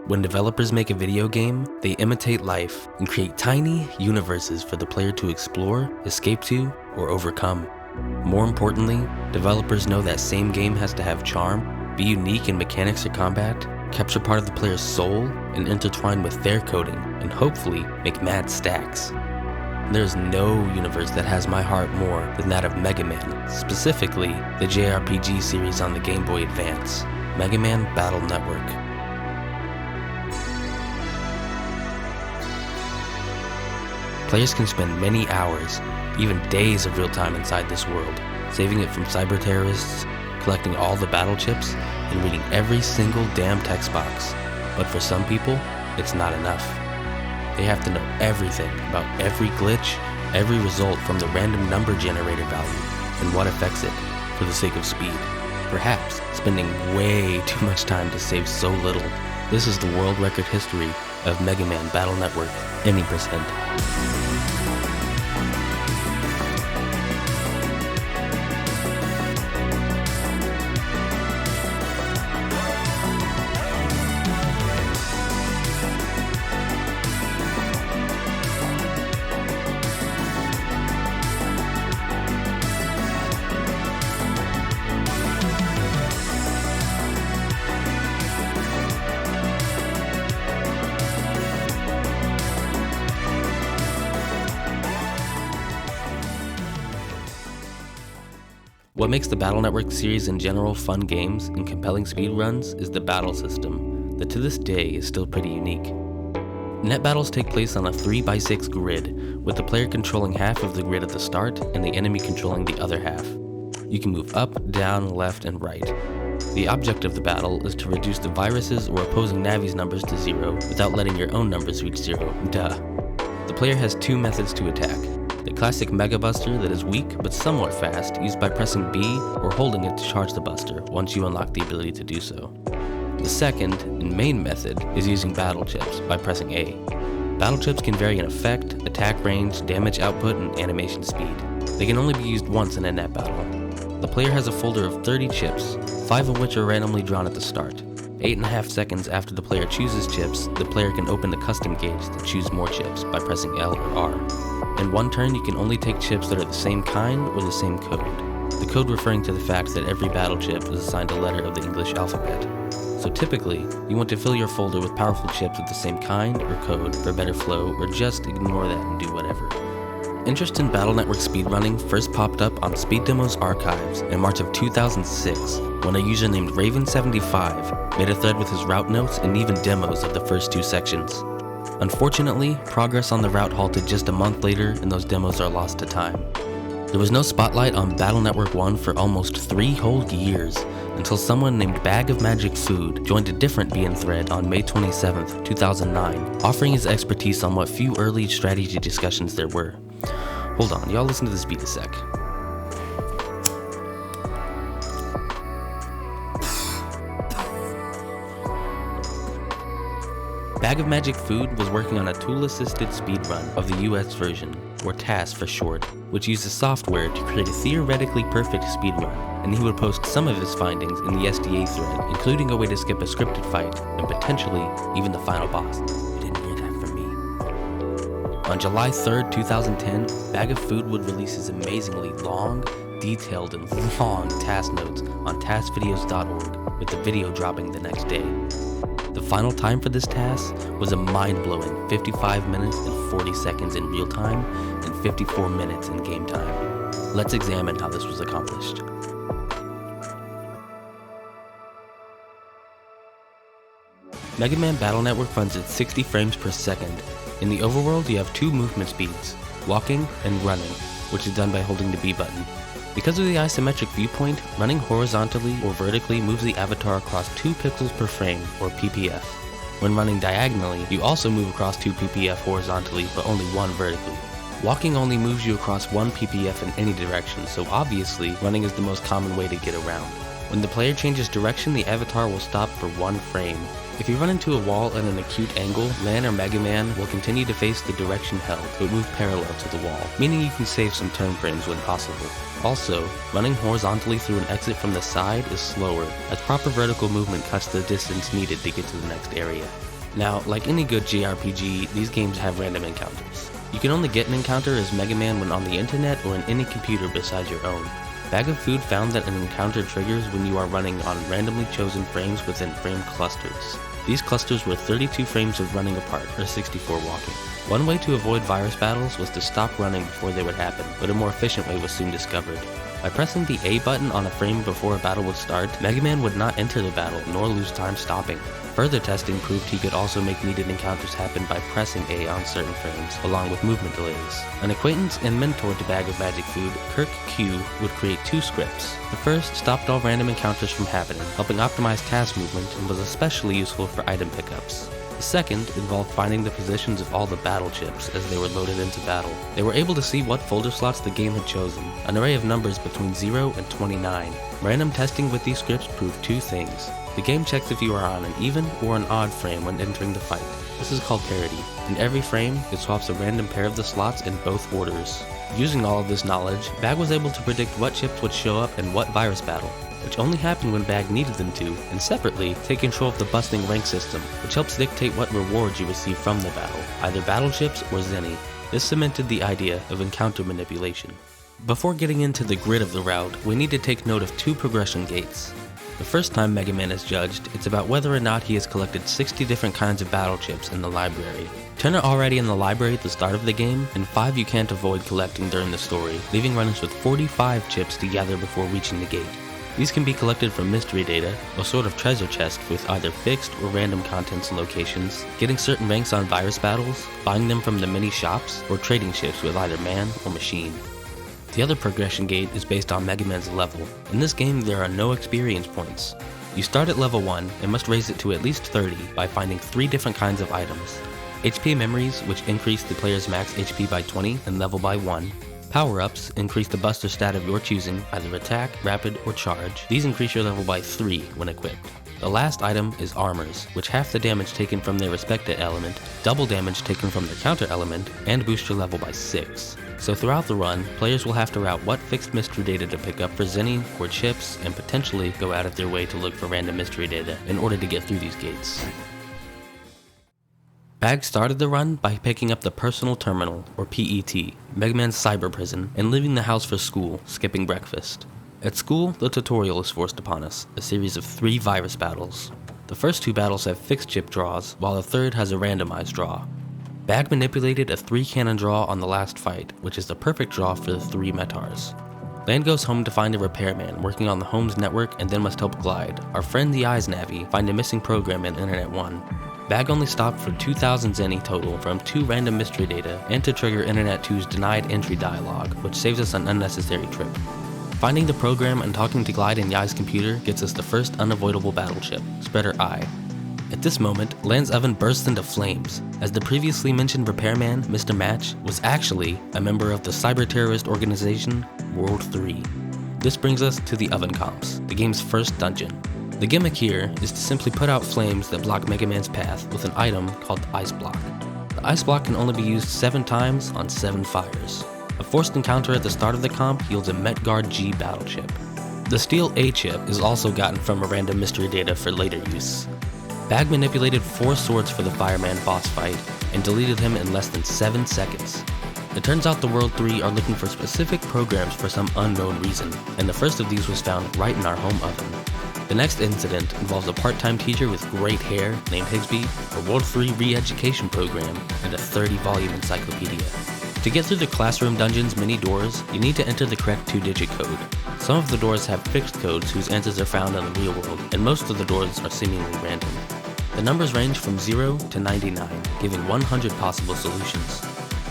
When developers make a video game, they imitate life and create tiny universes for the player to explore, escape to, or overcome. More importantly, developers know that same game has to have charm, be unique in mechanics or combat, capture part of the player's soul, and intertwine with their coding, and hopefully make mad stacks. There's no universe that has my heart more than that of Mega Man, specifically the JRPG series on the Game Boy Advance, Mega Man Battle Network. Players can spend many hours, even days of real time inside this world, saving it from cyber terrorists, collecting all the battle chips, and reading every single damn text box. But for some people, it's not enough. They have to know everything about every glitch, every result from the random number generator value, and what affects it, for the sake of speed. Perhaps spending way too much time to save so little. This is the world record history of Mega Man Battle Network, any percent. What makes the Battle Network series in general fun games and compelling speedruns is the battle system, that to this day is still pretty unique. Net battles take place on a 3x6 grid, with the player controlling half of the grid at the start and the enemy controlling the other half. You can move up, down, left, and right. The object of the battle is to reduce the virus's or opposing Navi's numbers to 0 without letting your own numbers reach 0, duh. The player has two methods to attack. The classic Mega Buster that is weak but somewhat fast, used by pressing B or holding it to charge the buster once you unlock the ability to do so. The second, and main method, is using Battle Chips by pressing A. Battle Chips can vary in effect, attack range, damage output, and animation speed. They can only be used once in a net battle. The player has a folder of 30 chips, 5 of which are randomly drawn at the start. 8.5 seconds after the player chooses chips, the player can open the custom gauge to choose more chips by pressing L or R. In one turn, you can only take chips that are the same kind or the same code. The code referring to the fact that every battle chip is assigned a letter of the English alphabet. So typically, you want to fill your folder with powerful chips of the same kind or code for better flow, or just ignore that and do whatever. Interest in Battle Network speedrunning first popped up on Speed Demo's archives in March of 2006, when a user named Raven75 made a thread with his route notes and even demos of the first 2 sections. Unfortunately, progress on the route halted just a month later, and those demos are lost to time. There was no spotlight on Battle Network 1 for almost 3 whole years, until someone named Bag of Magic Food joined a different BN thread on May 27, 2009, offering his expertise on what few early strategy discussions there were. Hold on, y'all listen to this beat a sec. Bag of Magic Food was working on a tool-assisted speedrun of the US version, or TAS for short, which uses software to create a theoretically perfect speedrun, and he would post some of his findings in the SDA thread, including a way to skip a scripted fight, and potentially even the final boss. You didn't hear that from me. On July 3rd, 2010, Bag of Food would release his amazingly long, detailed, and long TAS notes on tasvideos.org, with the video dropping the next day. The final time for this task was a mind-blowing 55 minutes and 40 seconds in real time and 54 minutes in game time. Let's examine how this was accomplished. Mega Man Battle Network runs at 60 frames per second. In the overworld, you have 2 movement speeds, walking and running, which is done by holding the B button. Because of the isometric viewpoint, running horizontally or vertically moves the avatar across 2 pixels per frame, or ppf. When running diagonally, you also move across 2 ppf horizontally, but only 1 vertically. Walking only moves you across 1 ppf in any direction, so obviously, running is the most common way to get around. When the player changes direction, the avatar will stop for 1 frame. If you run into a wall at an acute angle, Man or Mega Man will continue to face the direction held, but move parallel to the wall, meaning you can save some turn frames when possible. Also, running horizontally through an exit from the side is slower, as proper vertical movement cuts the distance needed to get to the next area. Now, like any good JRPG, these games have random encounters. You can only get an encounter as Mega Man when on the internet or in any computer besides your own. Bag of Food found that an encounter triggers when you are running on randomly chosen frames within frame clusters. These clusters were 32 frames of running apart, or 64 walking. One way to avoid virus battles was to stop running before they would happen, but a more efficient way was soon discovered. By pressing the A button on a frame before a battle would start, Mega Man would not enter the battle nor lose time stopping. Further testing proved he could also make needed encounters happen by pressing A on certain frames, along with movement delays. An acquaintance and mentor to Bag of Magic Food, Kirk Q, would create 2 scripts. The first stopped all random encounters from happening, helping optimize task movement, and was especially useful for item pickups. The second involved finding the positions of all the battle chips as they were loaded into battle. They were able to see what folder slots the game had chosen, an array of numbers between 0 and 29. Random testing with these scripts proved 2 things. The game checks if you are on an even or an odd frame when entering the fight. This is called parity. In every frame, it swaps a random pair of the slots in both orders. Using all of this knowledge, Bag was able to predict what chips would show up in what virus battle, which only happened when Bag needed them to, and separately, take control of the busting rank system, which helps dictate what rewards you receive from the battle, either battle chips or zenny. This cemented the idea of encounter manipulation. Before getting into the grid of the route, we need to take note of 2 progression gates. The first time Mega Man is judged, it's about whether or not he has collected 60 different kinds of battle chips in the library. 10 are already in the library at the start of the game, and 5 you can't avoid collecting during the story, leaving runners with 45 chips to gather before reaching the gate. These can be collected from mystery data, a sort of treasure chest with either fixed or random contents and locations, getting certain ranks on virus battles, buying them from the mini shops, or trading chips with either man or machine. The other progression gate is based on Mega Man's level. In this game, there are no experience points. You start at level 1 and must raise it to at least 30 by finding 3 different kinds of items. HP memories, which increase the player's max HP by 20 and level by 1. Power-ups increase the buster stat of your choosing, either attack, rapid, or charge. These increase your level by 3 when equipped. The last item is armors, which half the damage taken from their respective element, double damage taken from their counter element, and boost your level by 6. So throughout the run, players will have to route what fixed mystery data to pick up for zenny or chips, and potentially go out of their way to look for random mystery data in order to get through these gates. Bag started the run by picking up the Personal Terminal, or PET, Mega Man's cyber prison, and leaving the house for school, skipping breakfast. At school, the tutorial is forced upon us, a series of 3 virus battles. The first 2 battles have fixed chip draws, while the third has a randomized draw. Bag manipulated a 3-cannon draw on the last fight, which is the perfect draw for the 3 Metars. Land goes home to find a repairman working on the home's network and then must help Glide, our friend the Eyes Navi, find a missing program in Internet 1. Bag only stopped for 2,000 zenny total from 2 random mystery data and to trigger Internet 2's denied entry dialogue, which saves us an unnecessary trip. Finding the program and talking to Glide and Yai's computer gets us the first unavoidable battle chip, Spreader Eye. At this moment, Land's oven bursts into flames, as the previously mentioned repairman, Mr. Match, was actually a member of the cyber-terrorist organization, World 3. This brings us to the Oven Comps, the game's first dungeon. The gimmick here is to simply put out flames that block Mega Man's path with an item called the Ice Block. The Ice Block can only be used 7 times on 7 fires. A forced encounter at the start of the comp yields a Metguard G battle chip. The Steel A chip is also gotten from a random mystery data for later use. Bag manipulated 4 swords for the Fireman boss fight and deleted him in less than 7 seconds. It turns out the World 3 are looking for specific programs for some unknown reason, and the first of these was found right in our home oven. The next incident involves a part-time teacher with great hair named Higsby, a World 3 re-education program, and a 30-volume encyclopedia. To get through the classroom dungeon's many doors, you need to enter the correct 2-digit code. Some of the doors have fixed codes whose answers are found in the real world, and most of the doors are seemingly random. The numbers range from 0 to 99, giving 100 possible solutions.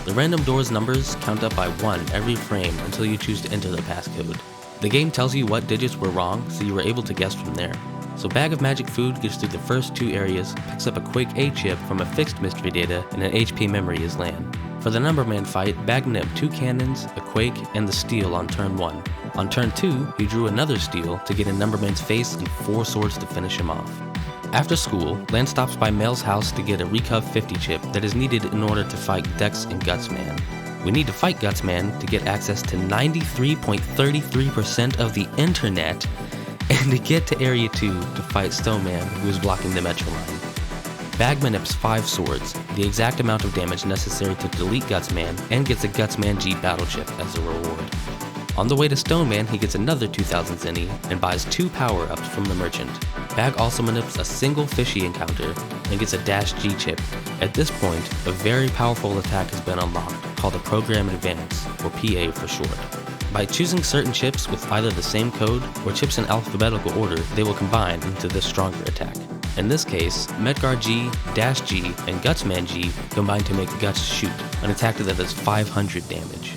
The random door's numbers count up by 1 every frame until you choose to enter the passcode. The game tells you what digits were wrong, so you were able to guess from there. So Bag of Magic Food gets through the first 2 areas, picks up a Quake A chip from a fixed mystery data, and an HP memory is land. For the Numberman fight, Bag nipped 2 cannons, a Quake, and the Steel on turn 1. On turn 2, he drew another Steel to get in Numberman's face and 4 swords to finish him off. After school, Land stops by Mel's house to get a Recov 50 chip that is needed in order to fight Dex and Gutsman. We need to fight Gutsman to get access to 93.33% of the internet and to get to Area 2 to fight Stoneman, who is blocking the Metro line. Bag manips 5 swords, the exact amount of damage necessary to delete Gutsman, and gets a Gutsman G battle chip as a reward. On the way to Stoneman, he gets another 2000 zenny and buys 2 power-ups from the merchant. Bag also manips a single fishy encounter and gets a Dash G chip. At this point, a very powerful attack has been unlocked, called a Program Advance, or PA for short. By choosing certain chips with either the same code or chips in alphabetical order, they will combine into this stronger attack. In this case, Medgar G, Dash G, and Gutsman G combine to make Guts Shoot, an attack that does 500 damage.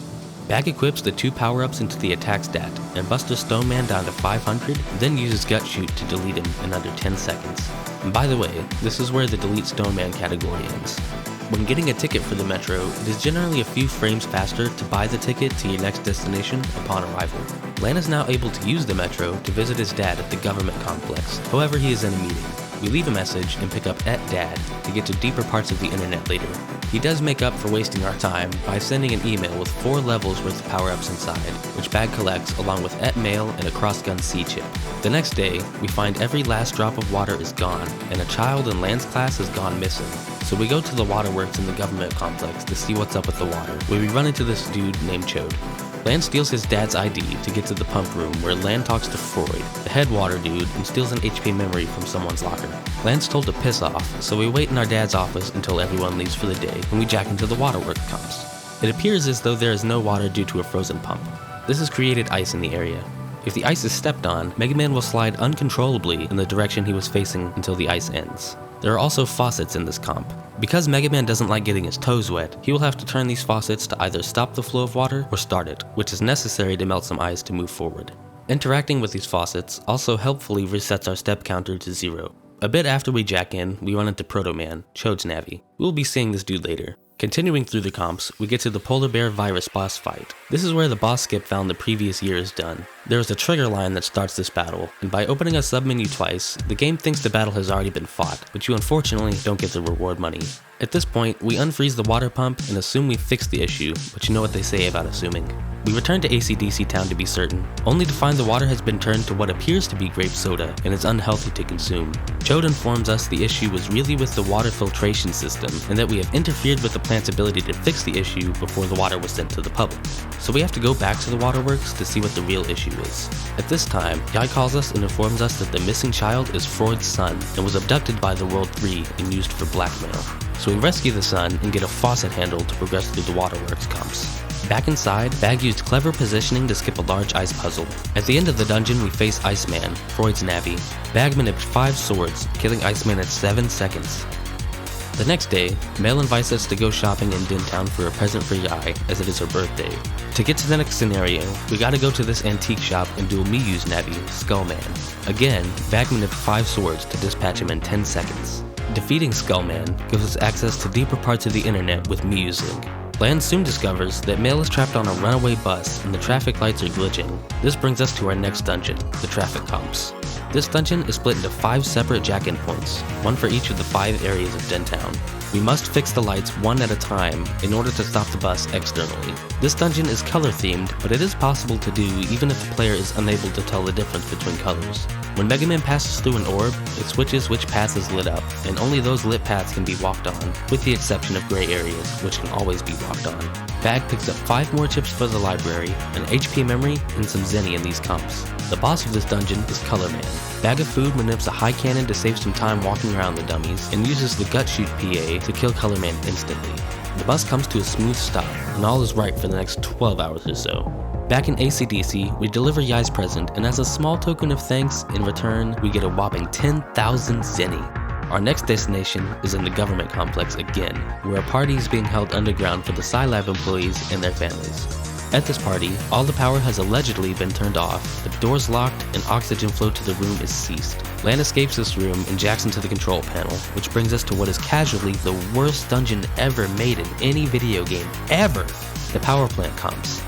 Bag equips the 2 power-ups into the attack stat, and Buster Stoneman down to 500, then uses Gut Shoot to delete him in under 10 seconds. And by the way, this is where the Delete Stoneman category ends. When getting a ticket for the Metro, it is generally a few frames faster to buy the ticket to your next destination upon arrival. Lan is now able to use the Metro to visit his dad at the government complex, however he is in a meeting. We leave a message and pick up @dad to get to deeper parts of the internet later. He does make up for wasting our time by sending an email with 4 levels worth of power-ups inside, which Bag collects along with @mail and a crossgun C chip. The next day, we find every last drop of water is gone, and a child in Lan's class has gone missing. So we go to the waterworks in the government complex to see what's up with the water, where we run into this dude named Chode. Lan steals his dad's ID to get to the pump room where Lan talks to Freud, the head water dude, and steals an HP memory from someone's locker. Lan's told to piss off, so we wait in our dad's office until everyone leaves for the day, and we jack into the waterworks comps. It appears as though there is no water due to a frozen pump. This has created ice in the area. If the ice is stepped on, Mega Man will slide uncontrollably in the direction he was facing until the ice ends. There are also faucets in this comp. Because Mega Man doesn't like getting his toes wet, he will have to turn these faucets to either stop the flow of water or start it, which is necessary to melt some ice to move forward. Interacting with these faucets also helpfully resets our step counter to 0. A bit after we jack in, we run into Proto Man, Chode's Navi. We'll be seeing this dude later. Continuing through the comps, we get to the Polar Bear Virus boss fight. This is where the boss skip found the previous year is done. There is a trigger line that starts this battle, and by opening a submenu twice, the game thinks the battle has already been fought, but you unfortunately don't get the reward money. At this point, we unfreeze the water pump and assume we fixed the issue, but you know what they say about assuming. We return to ACDC Town to be certain, only to find the water has been turned to what appears to be grape soda and is unhealthy to consume. Chode informs us the issue was really with the water filtration system, and that we have interfered with the plant's ability to fix the issue before the water was sent to the public. So we have to go back to the waterworks to see what the real issue is. At this time, Yai calls us and informs us that the missing child is Freud's son and was abducted by the World 3 and used for blackmail. So we rescue the son and get a faucet handle to progress through the waterworks comps. Back inside, Bag used clever positioning to skip a large ice puzzle. At the end of the dungeon, we face Iceman, Freud's Navi. Bag manipped 5 swords, killing Iceman at 7 seconds. The next day, Mel invites us to go shopping in Dintown for a present for Yai, as it is her birthday. To get to the next scenario, we gotta go to this antique shop and duel Miyu's Navi, Skullman. Again, Bag manipped 5 swords to dispatch him in 10 seconds. Defeating Skullman gives us access to deeper parts of the internet with Miyu's link. Lan soon discovers that Mail is trapped on a runaway bus and the traffic lights are glitching. This brings us to our next dungeon, the traffic comps. This dungeon is split into 5 separate jack-in points, one for each of the 5 areas of Dentown. We must fix the lights one at a time in order to stop the bus externally. This dungeon is color themed, but it is possible to do even if the player is unable to tell the difference between colors. When Mega Man passes through an orb, it switches which path is lit up, and only those lit paths can be walked on, with the exception of gray areas, which can always be walked on. Bag picks up 5 more chips for the library, an HP memory, and some zenny in these comps. The boss of this dungeon is Color Man. Bag of Food manips a high cannon to save some time walking around the dummies, and uses the Gut Shoot PA to kill Color Man instantly. The bus comes to a smooth stop, and all is right for the next 12 hours or so. Back in ACDC, we deliver Yai's present, and as a small token of thanks, in return, we get a whopping 10,000 zenny. Our next destination is in the government complex again, where a party is being held underground for the Scilab employees and their families. At this party, all the power has allegedly been turned off, the doors locked, and oxygen flow to the room is ceased. Lan escapes this room and jacks into the control panel, which brings us to what is casually the worst dungeon ever made in any video game ever, the power plant comps.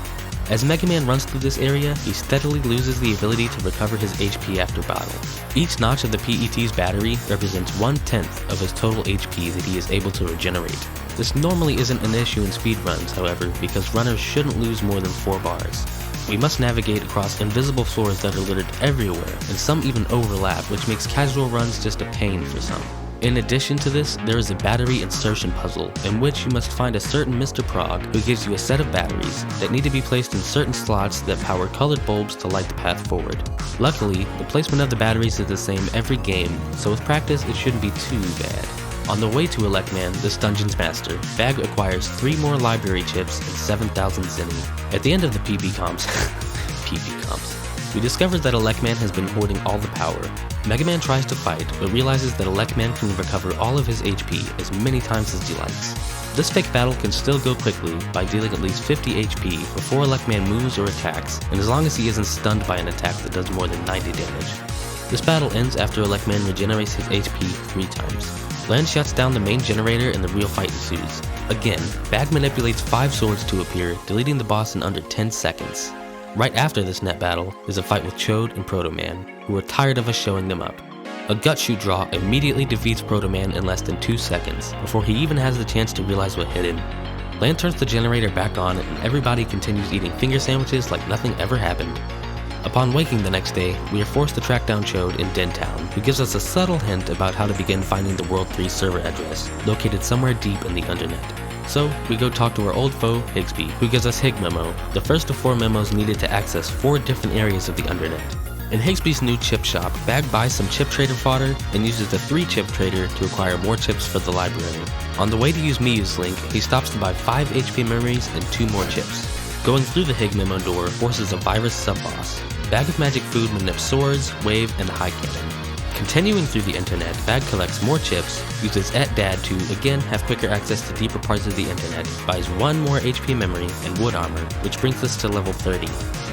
As Mega Man runs through this area, he steadily loses the ability to recover his HP after battle. Each notch of the PET's battery represents 1/10 of his total HP that he is able to regenerate. This normally isn't an issue in speedruns, however, because runners shouldn't lose more than 4 bars. We must navigate across invisible floors that are littered everywhere, and some even overlap, which makes casual runs just a pain for some. In addition to this, there is a battery insertion puzzle, in which you must find a certain Mr. Prog who gives you a set of batteries that need to be placed in certain slots that power colored bulbs to light the path forward. Luckily, the placement of the batteries is the same every game, so with practice it shouldn't be too bad. On the way to Elecman, this dungeon's master, Bag acquires 3 more library chips and 7,000 zinni. At the end of the PB comps, we discover that Elecman has been hoarding all the power. Mega Man tries to fight, but realizes that Elecman can recover all of his HP as many times as he likes. This fake battle can still go quickly by dealing at least 50 HP before Elecman moves or attacks, and as long as he isn't stunned by an attack that does more than 90 damage. This battle ends after Elecman regenerates his HP 3 times. Land shuts down the main generator and the real fight ensues. Again, Bag manipulates 5 swords to appear, deleting the boss in under 10 seconds. Right after this net battle is a fight with Chode and Proto Man, who are tired of us showing them up. A gut shoot draw immediately defeats Proto Man in less than 2 seconds, before he even has the chance to realize what hit him. Land turns the generator back on and everybody continues eating finger sandwiches like nothing ever happened. Upon waking the next day, we are forced to track down Chode in Den Town, who gives us a subtle hint about how to begin finding the World 3 server address, located somewhere deep in the Undernet. So, we go talk to our old foe, Higsby, who gives us Hig Memo, the first of 4 memos needed to access 4 different areas of the Undernet. In Higsby's new chip shop, Bag buys some chip trader fodder and uses the 3 chip trader to acquire more chips for the library. On the way to use Miyu's link, he stops to buy 5 HP memories and 2 more chips. Going through the Hig Memo door forces a virus sub-boss. Bag of Magic Food manips swords, wave, and the high cannon. Continuing through the internet, Bag collects more chips, uses @dad to again have quicker access to deeper parts of the internet, buys 1 more HP memory and wood armor, which brings us to level 30.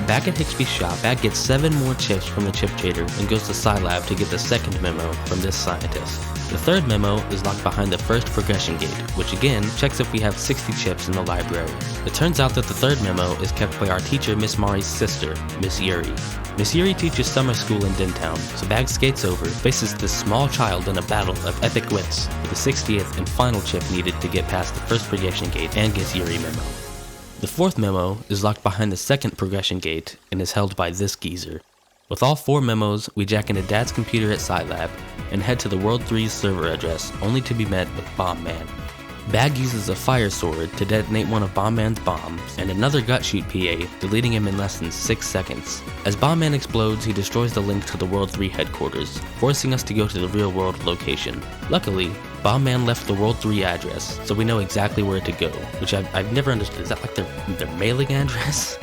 Back at Higsby's shop, Bag gets 7 more chips from the chip trader and goes to Scilab to get the second memo from this scientist. The third memo is locked behind the first progression gate, which again checks if we have 60 chips in the library. It turns out that the third memo is kept by our teacher Miss Mari's sister, Miss Yuri. Miss Yuri teaches summer school in Dentown, so Bag skates over, faces this small child in a battle of epic wits, with the 60th and final chip needed to get past the first progression gate and gets Yuri memo. The fourth memo is locked behind the second progression gate and is held by this geezer. With all 4 memos, we jack into Dad's computer at Scilab and head to the World 3's server address, only to be met with Bomb Man. Bag uses a fire sword to detonate one of Bomb Man's bombs, and another gut shoot PA, deleting him in less than 6 seconds. As Bomb Man explodes, he destroys the link to the World 3 headquarters, forcing us to go to the real world location. Luckily, Bomb Man left the World 3 address, so we know exactly where to go, which I've never understood. Is that like their mailing address?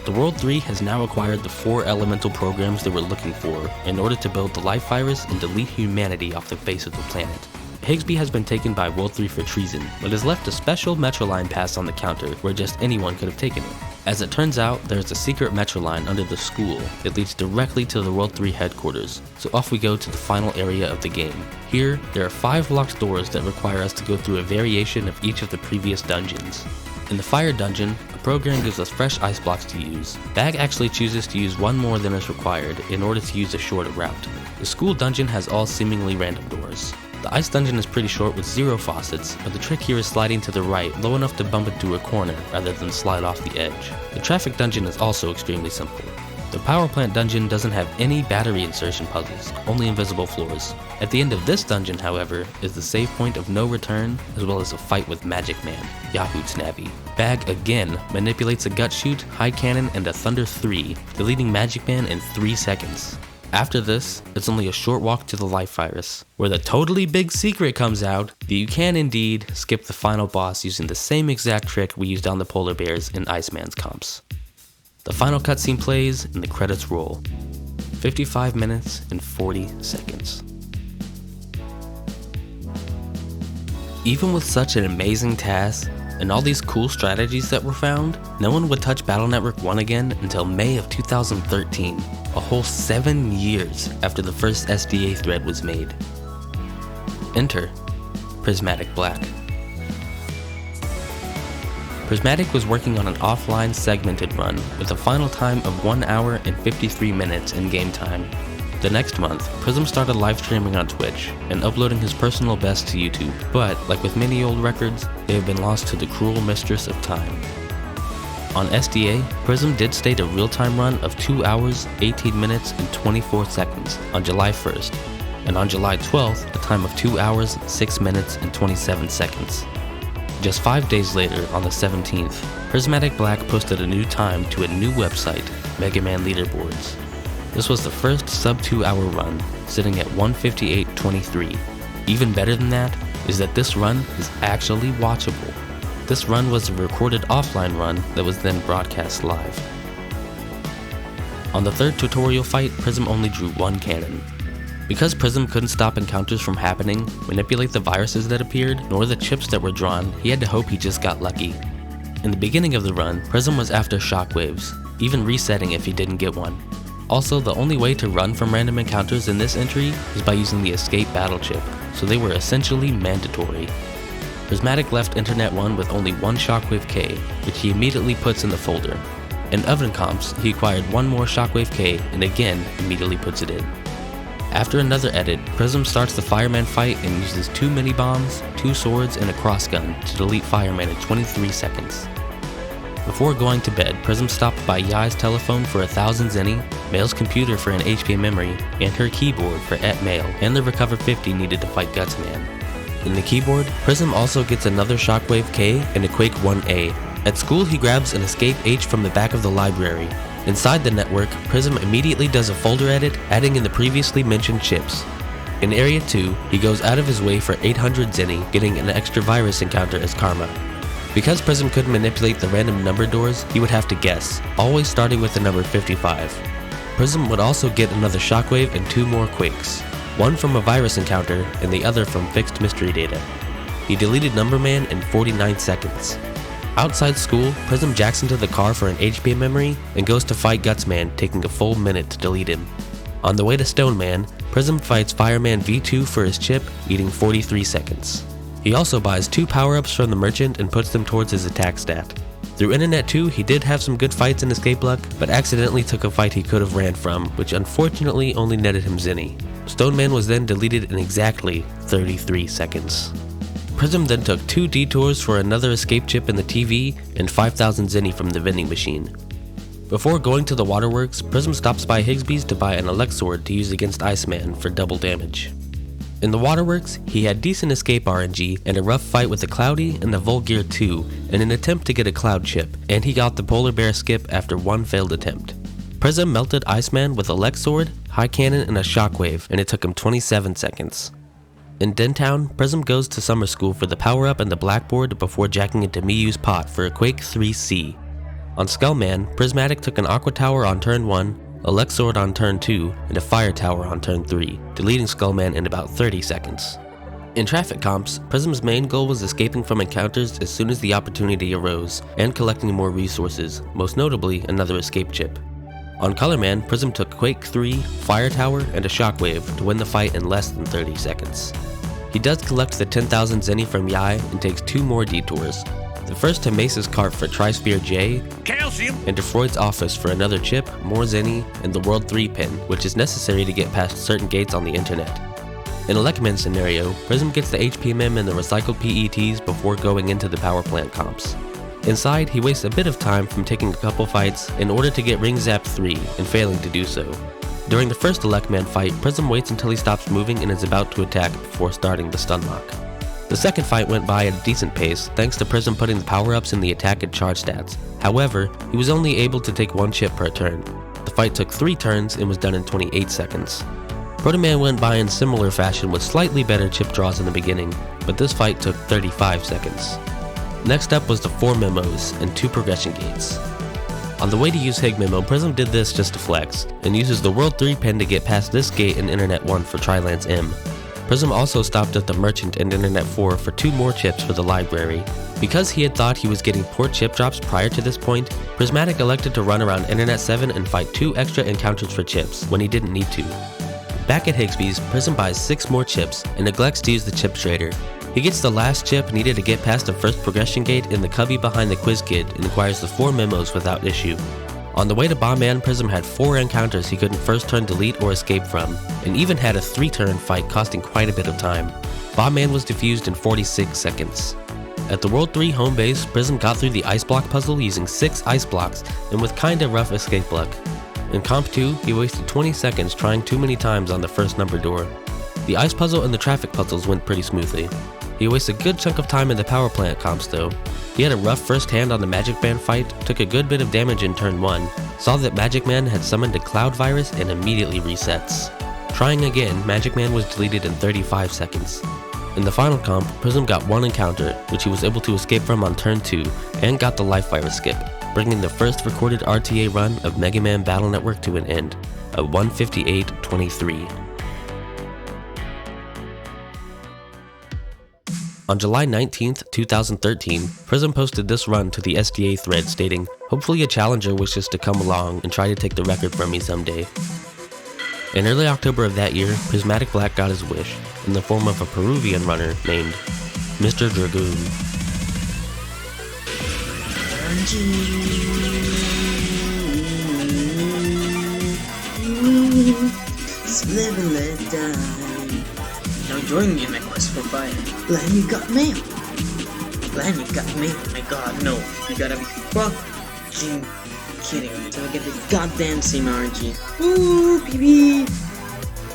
The World 3 has now acquired the 4 elemental programs they were looking for in order to build the life virus and delete humanity off the face of the planet. Higsby has been taken by World 3 for treason, but has left a special Metroline pass on the counter where just anyone could have taken it. As it turns out, there is a secret Metroline under the school that leads directly to the World 3 headquarters, so off we go to the final area of the game. Here, there are 5 locked doors that require us to go through a variation of each of the previous dungeons. In the fire dungeon, a program gives us fresh ice blocks to use. Bag actually chooses to use 1 more than is required in order to use a shorter route. The school dungeon has all seemingly random doors. The ice dungeon is pretty short with 0 faucets, but the trick here is sliding to the right low enough to bump into a corner rather than slide off the edge. The traffic dungeon is also extremely simple. The power plant dungeon doesn't have any battery insertion puzzles, only invisible floors. At the end of this dungeon, however, is the save point of no return, as well as a fight with Magic Man, Yahoo Snappy. Bag again manipulates a gut shoot, high cannon, and a thunder 3, deleting Magic Man in 3 seconds. After this, it's only a short walk to the life virus, where the totally big secret comes out that you can indeed skip the final boss using the same exact trick we used on the polar bears in Iceman's comps. The final cutscene plays and the credits roll. 55 minutes and 40 seconds. Even with such an amazing task, and all these cool strategies that were found, no one would touch Battle Network 1 again until May of 2013, a whole 7 years after the first SDA thread was made. Enter PrismaticBlack. Prismatic was working on an offline segmented run with a final time of 1 hour and 53 minutes in game time. The next month, Prism started live streaming on Twitch and uploading his personal best to YouTube, but like with many old records, they have been lost to the cruel mistress of time. On SDA, Prism did state a real-time run of 2 hours, 18 minutes, and 24 seconds on July 1st, and on July 12th, a time of 2 hours, 6 minutes, and 27 seconds. Just 5 days later, on the 17th, PrismaticBlack posted a new time to a new website, mmbn Leaderboards. This was the first sub 2 hour run, sitting at 1:58.23. Even better than that is that this run is actually watchable. This run was a recorded offline run that was then broadcast live. On the third tutorial fight, Prism only drew one cannon. Because Prism couldn't stop encounters from happening, manipulate the viruses that appeared, nor the chips that were drawn, he had to hope he just got lucky. In the beginning of the run, Prism was after shockwaves, even resetting if he didn't get one. Also, the only way to run from random encounters in this entry is by using the escape battle chip, so they were essentially mandatory. Prismatic left Internet 1 with only one Shockwave K, which he immediately puts in the folder. In Oven Comps, he acquired one more Shockwave K and again immediately puts it in. After another edit, Prism starts the Fireman fight and uses 2 mini bombs, 2 swords, and a cross gun to delete Fireman in 23 seconds. Before going to bed, Prism stopped by Yai's telephone for 1000 zenny, Mail's computer for an HP memory, and her keyboard for @mail, and the recovered 50 needed to fight Gutsman. In the keyboard, Prism also gets another Shockwave K and a Quake 1A. At school, he grabs an Escape H from the back of the library. Inside the network, Prism immediately does a folder edit, adding in the previously mentioned chips. In Area 2, he goes out of his way for 800 zenny, getting an extra virus encounter as karma. Because Prism couldn't manipulate the random number doors, he would have to guess, always starting with the number 55. Prism would also get another Shockwave and 2 more Quakes, one from a virus encounter and the other from fixed mystery data. He deleted Numberman in 49 seconds. Outside school, Prism jacks into the car for an HP memory and goes to fight Gutsman, taking a full minute to delete him. On the way to Stoneman, Prism fights Fireman V2 for his chip, eating 43 seconds. He also buys 2 power-ups from the merchant and puts them towards his attack stat. Through Internet 2, he did have some good fights in Escape Luck, but accidentally took a fight he could have ran from, which unfortunately only netted him zenny. Stoneman was then deleted in exactly 33 seconds. Prism then took 2 detours for another escape chip in the TV and 5000 zenny from the vending machine. Before going to the waterworks, Prism stops by Higsby's to buy an elect sword to use against Iceman for double damage. In the waterworks, he had decent escape RNG and a rough fight with the Cloudy and the Volgear 2 in an attempt to get a cloud chip, and he got the Polar Bear skip after one failed attempt. Prism melted Iceman with elect sword, high cannon, and a shockwave, and it took him 27 seconds. In Dentown, Prism goes to summer school for the power-up and the blackboard before jacking into Miyu's pot for a Quake 3C. On Skullman, Prismatic took an Aqua Tower on turn 1, Elect Sword on turn 2, and a Fire Tower on turn 3, deleting Skullman in about 30 seconds. In Traffic Comps, Prism's main goal was escaping from encounters as soon as the opportunity arose, and collecting more resources, most notably another escape chip. On Colorman, Prism took Quake 3, Fire Tower, and a Shockwave to win the fight in less than 30 seconds. He does collect the 10,000 zenny from Yai and takes 2 more detours. The first to Mace's cart for Trisphere J, Calcium, and to Freud's office for another chip, more zenny, and the World 3 pin, which is necessary to get past certain gates on the internet. In a Lekman scenario, Prism gets the HPMM and the recycled PETs before going into the power plant comps. Inside, he wastes a bit of time from taking a couple fights in order to get Ring Zap 3 and failing to do so. During the first Electman fight, Prism waits until he stops moving and is about to attack before starting the stun lock. The second fight went by at a decent pace thanks to Prism putting the power-ups in the attack and charge stats. However, he was only able to take 1 chip per turn. The fight took 3 turns and was done in 28 seconds. Protoman went by in similar fashion with slightly better chip draws in the beginning, but this fight took 35 seconds. Next up was the 4 memos and 2 progression gates. On the way to use Hig Memo, Prism did this just to flex, and uses the World 3 pin to get past this gate in Internet 1 for Trilance M. Prism also stopped at the Merchant and Internet 4 for 2 more chips for the library. Because he had thought he was getting poor chip drops prior to this point, Prismatic elected to run around Internet 7 and fight 2 extra encounters for chips when he didn't need to. Back at Higsby's, Prism buys 6 more chips and neglects to use the chip trader. He gets the last chip needed to get past the first progression gate in the cubby behind the quiz kid and acquires the 4 memos without issue. On the way to Bombman, Prism had 4 encounters he couldn't first turn delete or escape from, and even had a 3-turn fight costing quite a bit of time. Bombman was defused in 46 seconds. At the World 3 home base, Prism got through the ice block puzzle using 6 ice blocks and with kinda rough escape luck. In Comp 2, he wasted 20 seconds trying too many times on the first number door. The ice puzzle and the traffic puzzles went pretty smoothly. He wasted a good chunk of time in the power plant comps though. He had a rough first hand on the Magic Man fight, took a good bit of damage in turn 1, saw that Magic Man had summoned a cloud virus and immediately resets. Trying again, Magic Man was deleted in 35 seconds. In the final comp, Prism got one encounter, which he was able to escape from on turn 2, and got the LifeAura skip, bringing the first recorded RTA run of Mega Man Battle Network to an end, a 158.23. On July 19th, 2013, Prism posted this run to the SDA thread stating, "Hopefully a challenger wishes to come along and try to take the record from me someday." In early October of that year, PrismaticBlack got his wish, in the form of a Peruvian runner named Mr. Dragoon. Live and let die. Now join me in my quest for fire. Glenn, you got mail. Glenn, you got mail. My god, no. You gotta be fucking kidding me until I get this goddamn same RNG. Ooh, baby.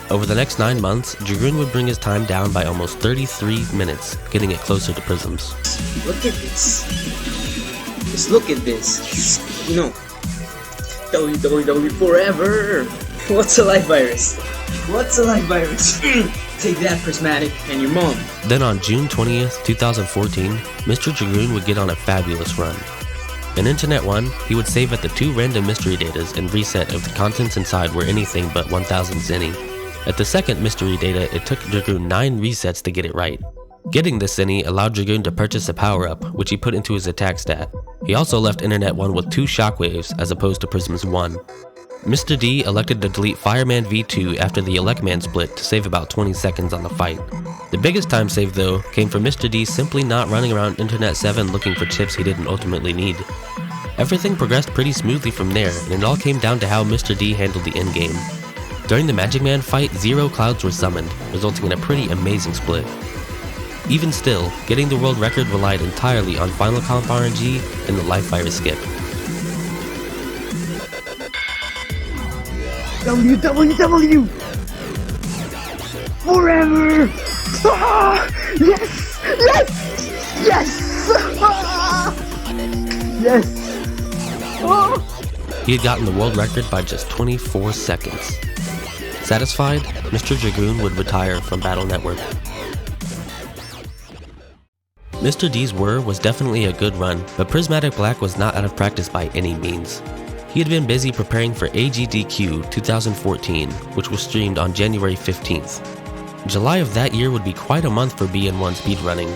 Over the next 9 months, Dragoon would bring his time down by almost 33 minutes, getting it closer to Prism's. Look at this. Just look at this. You know, WWE forever. What's a life virus? What's a life virus? Take that, Prismatic, and your mom. Then on June 20th, 2014, Mr. Dragoon would get on a fabulous run. In Internet 1, he would save at the 2 random mystery datas and reset if the contents inside were anything but 1000 zenny. At the second mystery data, it took Dragoon 9 resets to get it right. Getting this zenny allowed Dragoon to purchase a power-up, which he put into his attack stat. He also left Internet 1 with 2 shockwaves as opposed to Prism's 1. Mr. D elected to delete Fireman V2 after the Electman split to save about 20 seconds on the fight. The biggest time save though came from Mr. D simply not running around Internet 7 looking for chips he didn't ultimately need. Everything progressed pretty smoothly from there, and it all came down to how Mr. D handled the endgame. During the Magic Man fight, 0 clouds were summoned, resulting in a pretty amazing split. Even still, getting the world record relied entirely on Final Comp RNG and the LifeAura skip. WWW! Forever! Ah! Yes! Yes! Yes! Ah! Yes! Ah! He had gotten the world record by just 24 seconds. Satisfied, Mr. Dragoon would retire from Battle Network. Mr. D's whir was definitely a good run, but PrismaticBlack was not out of practice by any means. He had been busy preparing for AGDQ 2014, which was streamed on January 15th. July of that year would be quite a month for BN1 speedrunning.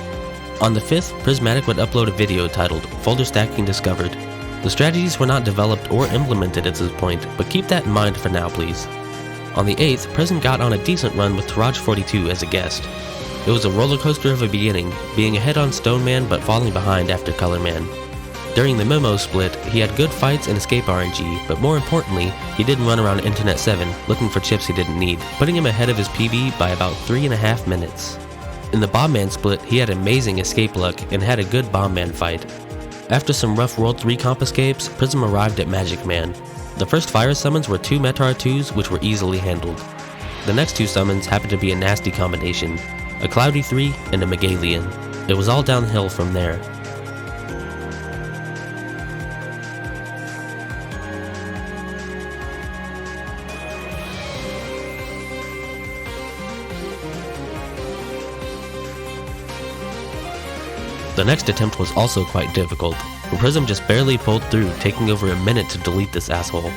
On the 5th, Prismatic would upload a video titled Folder Stacking Discovered. The strategies were not developed or implemented at this point, but keep that in mind for now please. On the 8th, Prism got on a decent run with Taraj42 as a guest. It was a roller coaster of a beginning, being ahead on Stone Man but falling behind after Color Man. During the Memo split, he had good fights and escape RNG, but more importantly, he didn't run around Internet 7 looking for chips he didn't need, putting him ahead of his PB by about 3.5 minutes. In the Bomb Man split, he had amazing escape luck and had a good Bomb Man fight. After some rough World 3 comp escapes, Prism arrived at Magic Man. The first fire summons were 2 Metar 2s which were easily handled. The next 2 summons happened to be a nasty combination, a Cloudy 3 and a Megalian. It was all downhill from there. The next attempt was also quite difficult, but Prism just barely pulled through, taking over a minute to delete this asshole.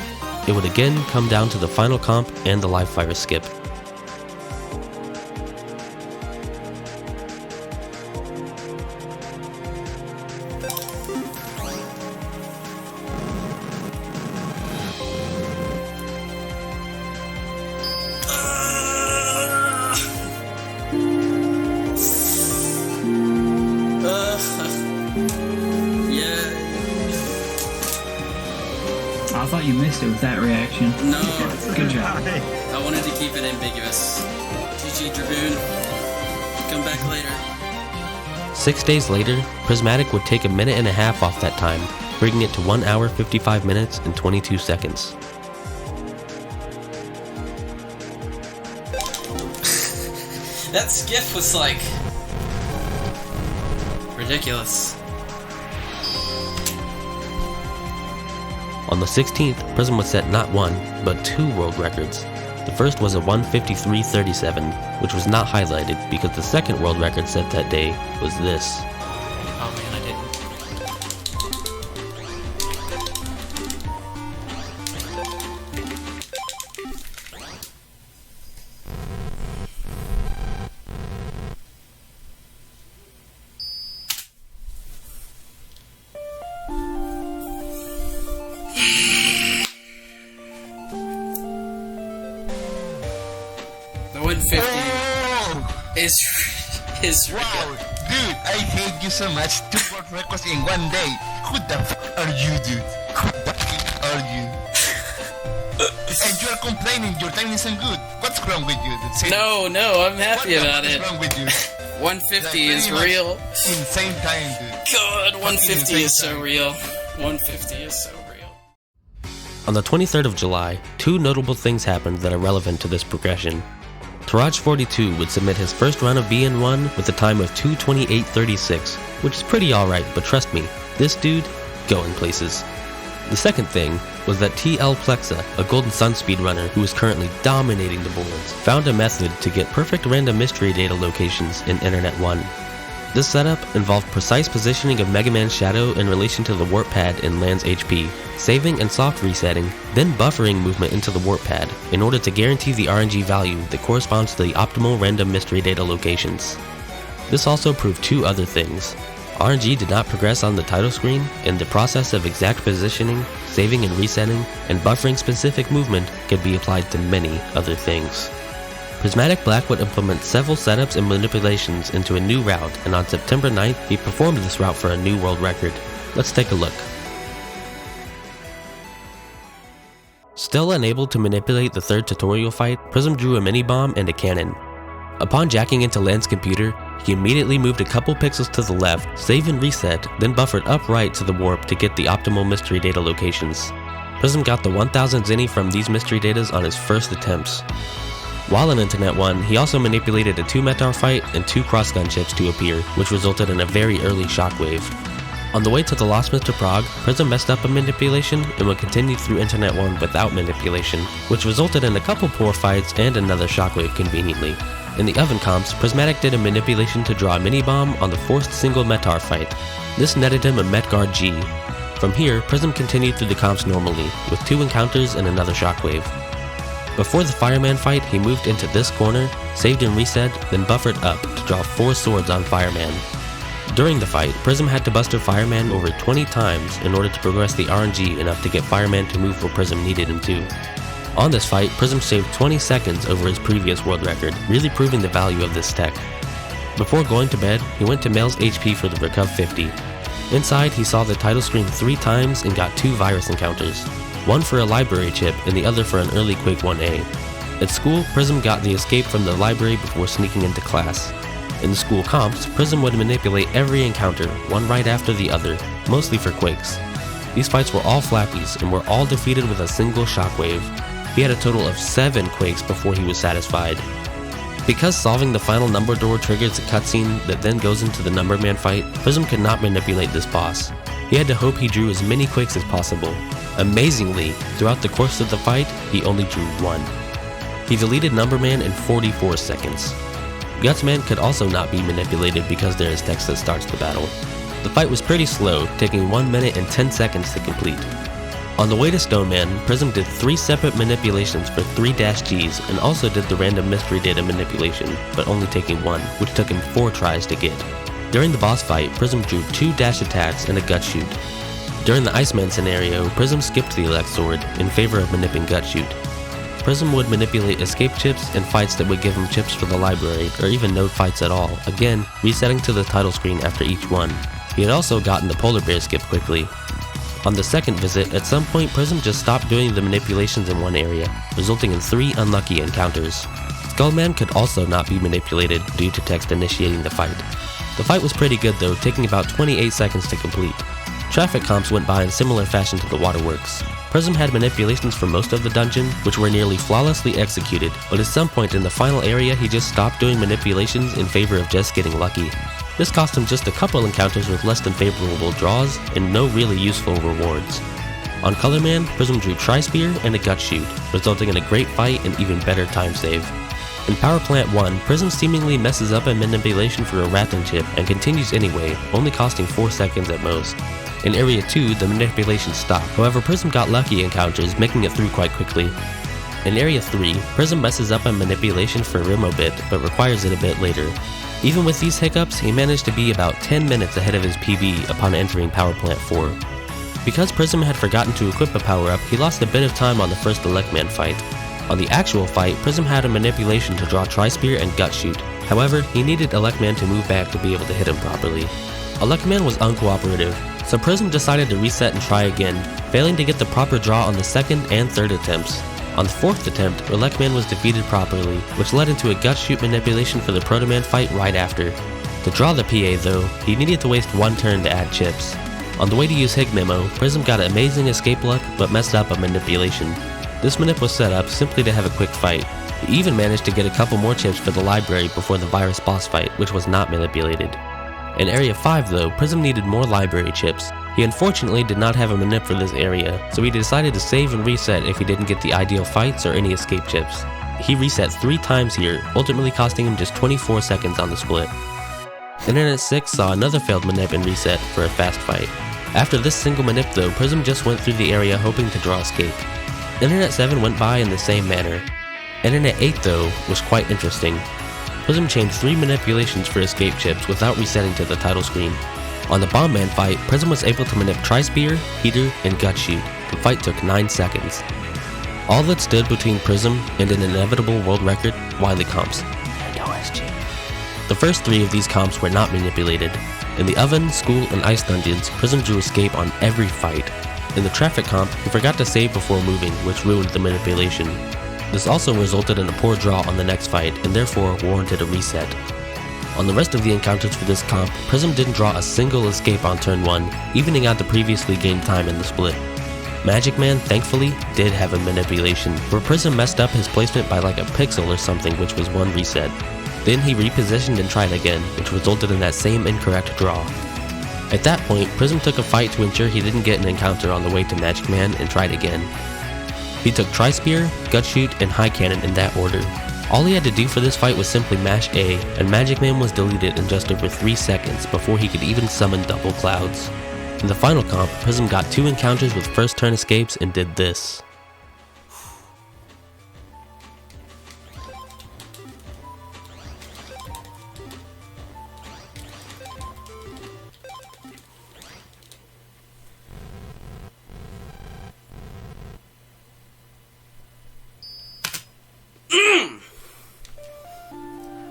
It would again come down to the final comp and the LifeAura skip. I thought you missed it with that reaction. No. Good job. I wanted to keep it ambiguous. GG Dragoon. Come back later. 6 days later, Prismatic would take a minute and a half off that time, bringing it to 1 hour 55 minutes and 22 seconds. That skiff was like ridiculous. On the 16th, Prism would set not one, but 2 world records. The first was a 1:53.37, which was not highlighted because the second world record set that day was this. Oh man, I didn't. The 150 is Wow, dude, I hate you so much. 2 world records in one day. Who the fuck are you, dude? Who the fuck are you? And you're complaining your time isn't good. What's wrong with you, dude? Say No, I'm happy about What's it. wrong with you? 150 Like, is pretty much real. Insane time, dude. God, 150 is so insane. real. 150 is so real. On the 23rd of July, 2 notable things happened that are relevant to this progression. Taraj42 would submit his first run of BN1 with a time of 2:28.36, which is pretty alright, but trust me, this dude, going places. The second thing was that TL Plexa, a Golden Sun speedrunner who is currently dominating the boards, found a method to get perfect random mystery data locations in Internet 1. This setup involved precise positioning of Mega Man's shadow in relation to the warp pad in Land's HP, saving and soft resetting, then buffering movement into the warp pad in order to guarantee the RNG value that corresponds to the optimal random mystery data locations. This also proved 2 other things. RNG did not progress on the title screen, and the process of exact positioning, saving and resetting, and buffering specific movement could be applied to many other things. PrismaticBlack would implement several setups and manipulations into a new route, and on September 9th, he performed this route for a new world record. Let's take a look. Still unable to manipulate the third tutorial fight, Prism drew a mini-bomb and a cannon. Upon jacking into Land's computer, he immediately moved a couple pixels to the left, save and reset, then buffered upright to the warp to get the optimal mystery data locations. Prism got the 1000 zenny from these mystery datas on his first attempts. While in Internet 1, he also manipulated a 2 Metar fight and 2 cross-gun chips to appear, which resulted in a very early shockwave. On the way to the Lost Mr. Prague, Prism messed up a manipulation and would continue through Internet 1 without manipulation, which resulted in a couple poor fights and another shockwave conveniently. In the oven comps, Prismatic did a manipulation to draw a mini-bomb on the forced single Metar fight. This netted him a Metguard G. From here, Prism continued through the comps normally, with 2 encounters and another shockwave. Before the Fireman fight, he moved into this corner, saved and reset, then buffered up to draw 4 swords on Fireman. During the fight, Prism had to buster Fireman over 20 times in order to progress the RNG enough to get Fireman to move where Prism needed him to. On this fight, Prism saved 20 seconds over his previous world record, really proving the value of this tech. Before going to bed, he went to Mel's HP for the Recuv 50. Inside, he saw the title screen 3 times and got 2 virus encounters. One for a library chip and the other for an early Quake 1A. At school, Prism got the escape from the library before sneaking into class. In the school comps, Prism would manipulate every encounter, one right after the other, mostly for Quakes. These fights were all flappies and were all defeated with a single shockwave. He had a total of 7 Quakes before he was satisfied. Because solving the final number door triggers a cutscene that then goes into the Numberman fight, Prism could not manipulate this boss. He had to hope he drew as many Quakes as possible. Amazingly, throughout the course of the fight, he only drew 1. He deleted Numberman in 44 seconds. Gutsman could also not be manipulated because there is text that starts the battle. The fight was pretty slow, taking 1 minute and 10 seconds to complete. On the way to Stoneman, Prism did 3 separate manipulations for 3 -Gs and also did the random mystery data manipulation, but only taking 1, which took him 4 tries to get. During the boss fight, Prism drew 2 dash attacks and a gut shoot. During the Iceman scenario, Prism skipped the elect sword in favor of manipulating gut shoot. Prism would manipulate escape chips and fights that would give him chips for the library, or even no fights at all, again, resetting to the title screen after each one. He had also gotten the polar bear skip quickly. On the second visit, at some point Prism just stopped doing the manipulations in one area, resulting in 3 unlucky encounters. Skullman could also not be manipulated due to text initiating the fight. The fight was pretty good though, taking about 28 seconds to complete. Traffic comps went by in similar fashion to the waterworks. Prism had manipulations for most of the dungeon, which were nearly flawlessly executed, but at some point in the final area he just stopped doing manipulations in favor of just getting lucky. This cost him just a couple encounters with less than favorable draws and no really useful rewards. On Colorman, Prism drew Tri-Spear and a Gut Shoot, resulting in a great fight and even better time save. In Power Plant 1, Prism seemingly messes up a manipulation for a Rattan chip and continues anyway, only costing 4 seconds at most. In Area 2, the manipulation stopped, however Prism got lucky encounters, making it through quite quickly. In Area 3, Prism messes up a manipulation for Rimobit, but requires it a bit later. Even with these hiccups, he managed to be about 10 minutes ahead of his PB upon entering Power Plant 4. Because Prism had forgotten to equip a power-up, he lost a bit of time on the first Electman fight. On the actual fight, Prism had a manipulation to draw Tri-Spear and Gut Shoot. However, he needed Electman to move back to be able to hit him properly. Electman was uncooperative, so Prism decided to reset and try again, failing to get the proper draw on the second and third attempts. On the fourth attempt, Electman was defeated properly, which led into a Gut Shoot manipulation for the Protoman fight right after. To draw the PA though, he needed to waste one turn to add chips. On the way to use Hig Memo, Prism got an amazing escape luck, but messed up a manipulation. This manip was set up simply to have a quick fight. He even managed to get a couple more chips for the library before the virus boss fight, which was not manipulated. In Area 5 though, Prism needed more library chips. He unfortunately did not have a manip for this area, so he decided to save and reset if he didn't get the ideal fights or any escape chips. He reset 3 times here, ultimately costing him just 24 seconds on the split. Internet 6 saw another failed manip and reset for a fast fight. After this single manip though, Prism just went through the area hoping to draw escape. Internet 7 went by in the same manner. Internet 8 though was quite interesting. Prism changed 3 manipulations for escape chips without resetting to the title screen. On the Bomb Man fight, Prism was able to manip Tri-Spear, Heater, and Gut Shoot. The fight took 9 seconds. All that stood between Prism and an inevitable world record, Wily comps, and OSG. The first 3 of these comps were not manipulated. In the Oven, School, and Ice dungeons, Prism drew escape on every fight. In the Traffic comp, he forgot to save before moving, which ruined the manipulation. This also resulted in a poor draw on the next fight, and therefore warranted a reset. On the rest of the encounters for this comp, Prism didn't draw a single escape on turn 1, evening out the previously gained time in the split. Magic Man, thankfully, did have a manipulation, where Prism messed up his placement by like a pixel or something, which was 1 reset. Then he repositioned and tried again, which resulted in that same incorrect draw. At that point, Prism took a fight to ensure he didn't get an encounter on the way to Magic Man and tried again. He took Tri-Spear, Gut Shoot, and High Cannon in that order. All he had to do for this fight was simply mash A, and Magic Man was deleted in just over 3 seconds before he could even summon Double Clouds. In the final comp, Prism got 2 encounters with first turn escapes and did this.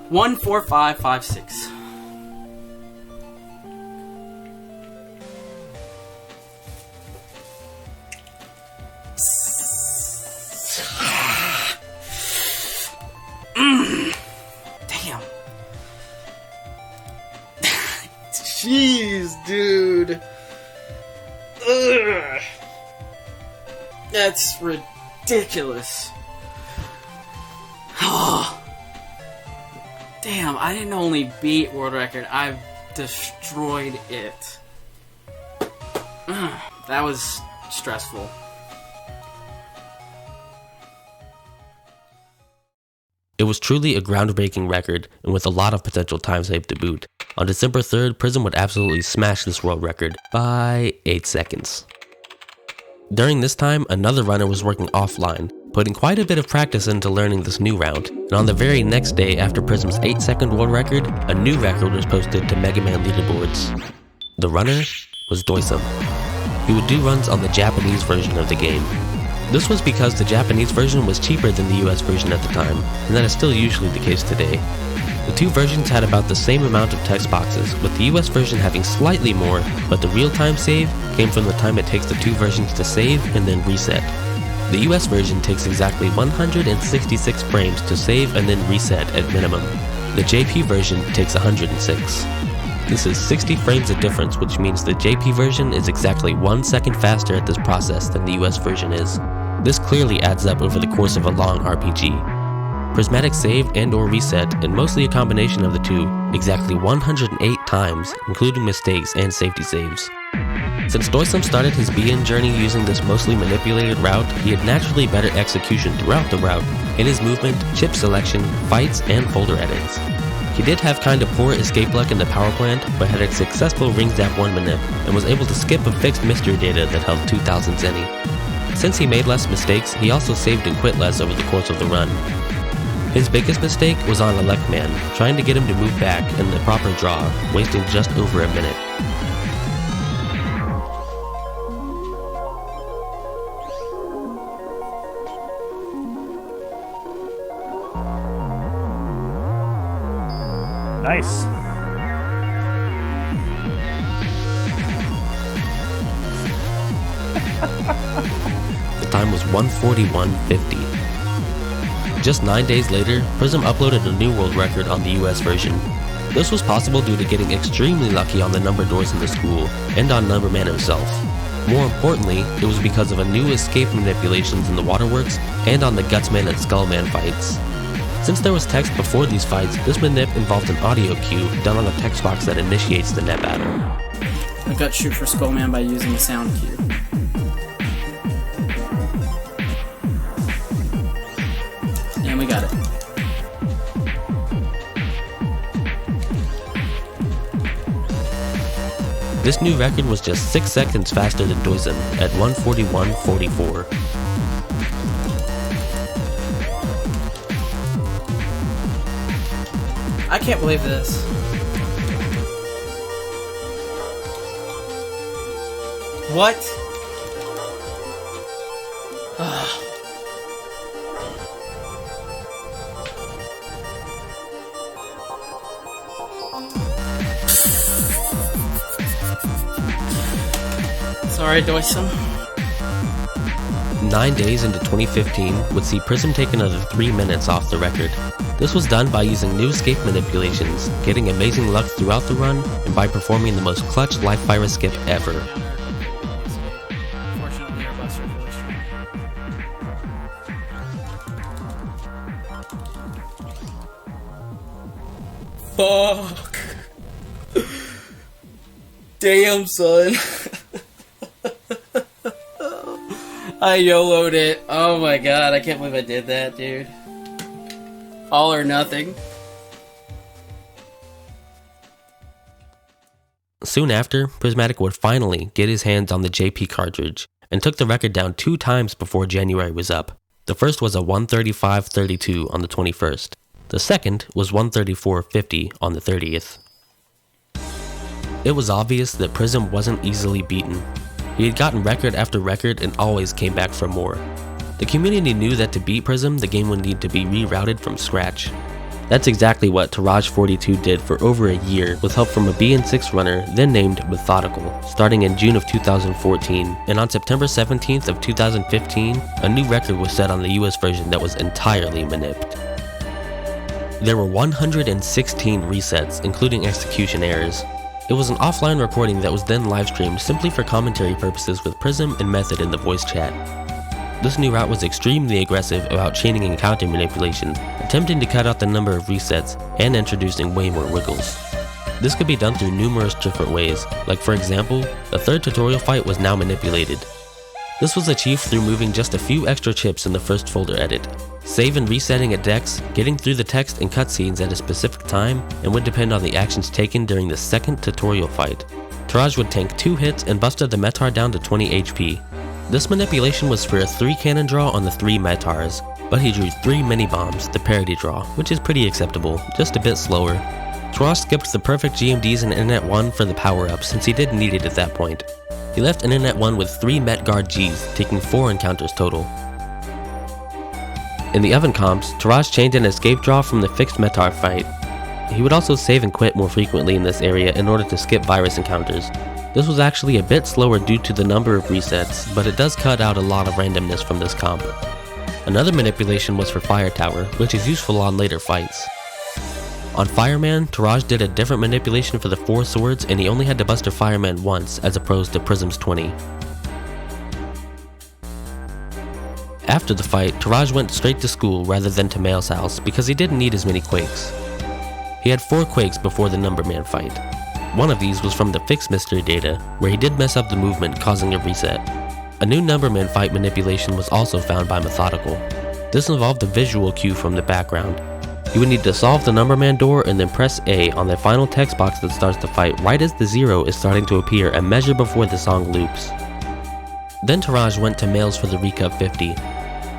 One, 4, 5, 5, 6. Damn. Jeez, dude. Ugh. That's ridiculous. Oh. Damn, I didn't only beat world record, I've destroyed it. That was stressful. It was truly a groundbreaking record, and with a lot of potential time save to boot. On December 3rd, Prism would absolutely smash this world record by 8 seconds. During this time, another runner was working offline, putting quite a bit of practice into learning this new round, and on the very next day after Prism's 8-second world record, a new record was posted to Mega Man leaderboards. The runner was Doison. He would do runs on the Japanese version of the game. This was because the Japanese version was cheaper than the US version at the time, and that is still usually the case today. The 2 versions had about the same amount of text boxes, with the US version having slightly more, but the real-time save came from the time it takes the 2 versions to save and then reset. The US version takes exactly 166 frames to save and then reset at minimum. The JP version takes 106. This is 60 frames of difference, which means the JP version is exactly 1 second faster at this process than the US version is. This clearly adds up over the course of a long RPG. Prismatic saved and or reset, and mostly a combination of the two, exactly 108 times, including mistakes and safety saves. Since Doison started his BN journey using this mostly manipulated route, he had naturally better execution throughout the route, in his movement, chip selection, fights, and folder edits. He did have kinda poor escape luck in the power plant, but had a successful ring zap 1 manip, and was able to skip a fixed mystery data that held 2000 zenny. Since he made less mistakes, he also saved and quit less over the course of the run. His biggest mistake was on Elect Man, trying to get him to move back in the proper draw, wasting just over a minute. Nice. The time was 1:41:50. Just 9 days later, Prism uploaded a new world record on the US version. This was possible due to getting extremely lucky on the number doors in the school, and on Numberman himself. More importantly, it was because of a new escape manipulations in the waterworks, and on the Gutsman and Skullman fights. Since there was text before these fights, this manip involved an audio cue done on a text box that initiates the net battle. I got shoot for Skullman by using a sound cue. And we got it. This new record was just 6 seconds faster than Doison at 1:41:44. I can't believe this. What? Sorry, Doison. 9 days into 2015 would see Prism take another 3 minutes off the record. This was done by using new escape manipulations, getting amazing luck throughout the run, and by performing the most clutch LifeAura skip ever. Fortunately, our busts are really strong. Fuck. Damn, son. I YOLO'd it. Oh my god, I can't believe I did that, dude. All or nothing. Soon after, Prismatic would finally get his hands on the JP cartridge, and took the record down 2 times before January was up. The first was a 1:35:32 on the 21st. The second was 1:34:50 on the 30th. It was obvious that Prism wasn't easily beaten. He had gotten record after record and always came back for more. The community knew that to beat Prism, the game would need to be rerouted from scratch. That's exactly what Taraj42 did for over a year with help from a BN6 runner then named Methodical, starting in June of 2014, and on September 17th of 2015, a new record was set on the US version that was entirely manipped. There were 116 resets, including execution errors. It was an offline recording that was then live-streamed simply for commentary purposes with Prism and Method in the voice chat. This new route was extremely aggressive about chaining and counter manipulation, attempting to cut out the number of resets and introducing way more wiggles. This could be done through numerous different ways, like for example, the third tutorial fight was now manipulated. This was achieved through moving just a few extra chips in the first folder edit, save and resetting at decks, getting through the text and cutscenes at a specific time, and would depend on the actions taken during the second tutorial fight. Taraj would tank 2 hits and busted the Metar down to 20 HP. This manipulation was for a 3 cannon draw on the 3 Metars, but he drew 3 mini bombs, the parity draw, which is pretty acceptable, just a bit slower. Taraj skipped the perfect GMDs in Internet 1 for the power-up since he didn't need it at that point. He left Internet 1 with 3 Met Guard Gs, taking 4 encounters total. In the oven comps, Taraj chained an escape draw from the fixed Metar fight. He would also save and quit more frequently in this area in order to skip virus encounters. This was actually a bit slower due to the number of resets, but it does cut out a lot of randomness from this comp. Another manipulation was for Fire Tower, which is useful on later fights. On Fireman, Taraj did a different manipulation for the 4 swords and he only had to buster Fireman once as opposed to Prism's 20. After the fight, Taraj went straight to school rather than to Mail's house because he didn't need as many quakes. He had 4 quakes before the Numberman fight. One of these was from the fixed mystery data, where he did mess up the movement, causing a reset. A new Numberman fight manipulation was also found by Methodical. This involved a visual cue from the background. You would need to solve the Numberman door and then press A on the final text box that starts the fight right as the 0 is starting to appear and measure before the song loops. Then Taraj went to Mail's for the Recup 50.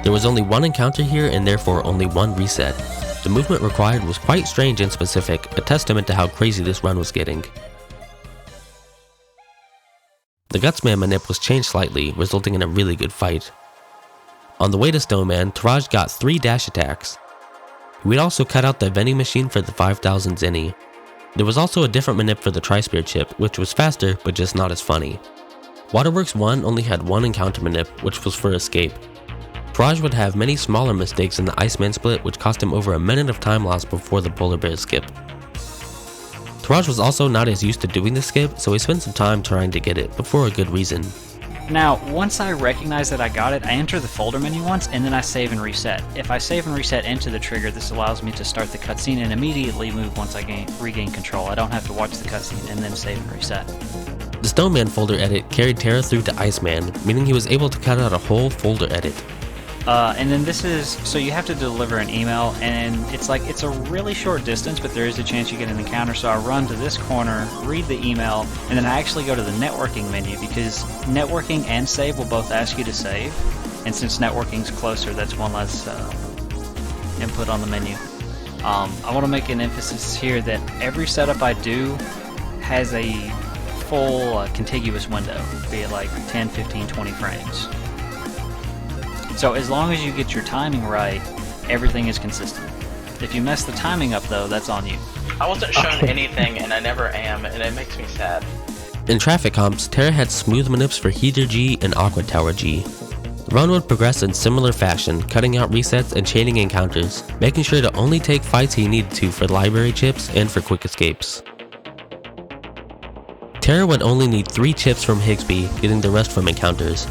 There was only 1 encounter here and therefore only 1 reset. The movement required was quite strange and specific, a testament to how crazy this run was getting. The Gutsman manip was changed slightly, resulting in a really good fight. On the way to Stoneman, Taraj got 3 dash attacks. We'd also cut out the vending machine for the 5000 Zenny. There was also a different manip for the Tri-Spear chip, which was faster but just not as funny. Waterworks 1 only had 1 encounter manip, which was for escape. Taraj would have many smaller mistakes in the Iceman split, which cost him over a minute of time loss before the Polar Bear skip. Taraj was also not as used to doing the skip, so he spent some time trying to get it, but for a good reason. Now, once I recognize that I got it, I enter the folder menu once, and then I save and reset. If I save and reset into the trigger, this allows me to start the cutscene and immediately move once I regain control. I don't have to watch the cutscene and then save and reset. The Stoneman folder edit carried Terra through to Iceman, meaning he was able to cut out a whole folder edit. And then this is, so you have to deliver an email, and it's a really short distance, but there is a chance you get an encounter, so I run to this corner, read the email, and then I actually go to the networking menu, because networking and save will both ask you to save, and since networking's closer, that's one less input on the menu. I want to make an emphasis here that every setup I do has a full contiguous window, be it like 10, 15, 20 frames. So as long as you get your timing right, everything is consistent. If you mess the timing up though, that's on you. I wasn't shown anything and I never am, and it makes me sad. In traffic comps, Terra had smooth manips for Heater G and Aqua Tower G. The run would progress in similar fashion, cutting out resets and chaining encounters, making sure to only take fights he needed to for library chips and for quick escapes. Terra would only need 3 chips from Higsby, getting the rest from encounters.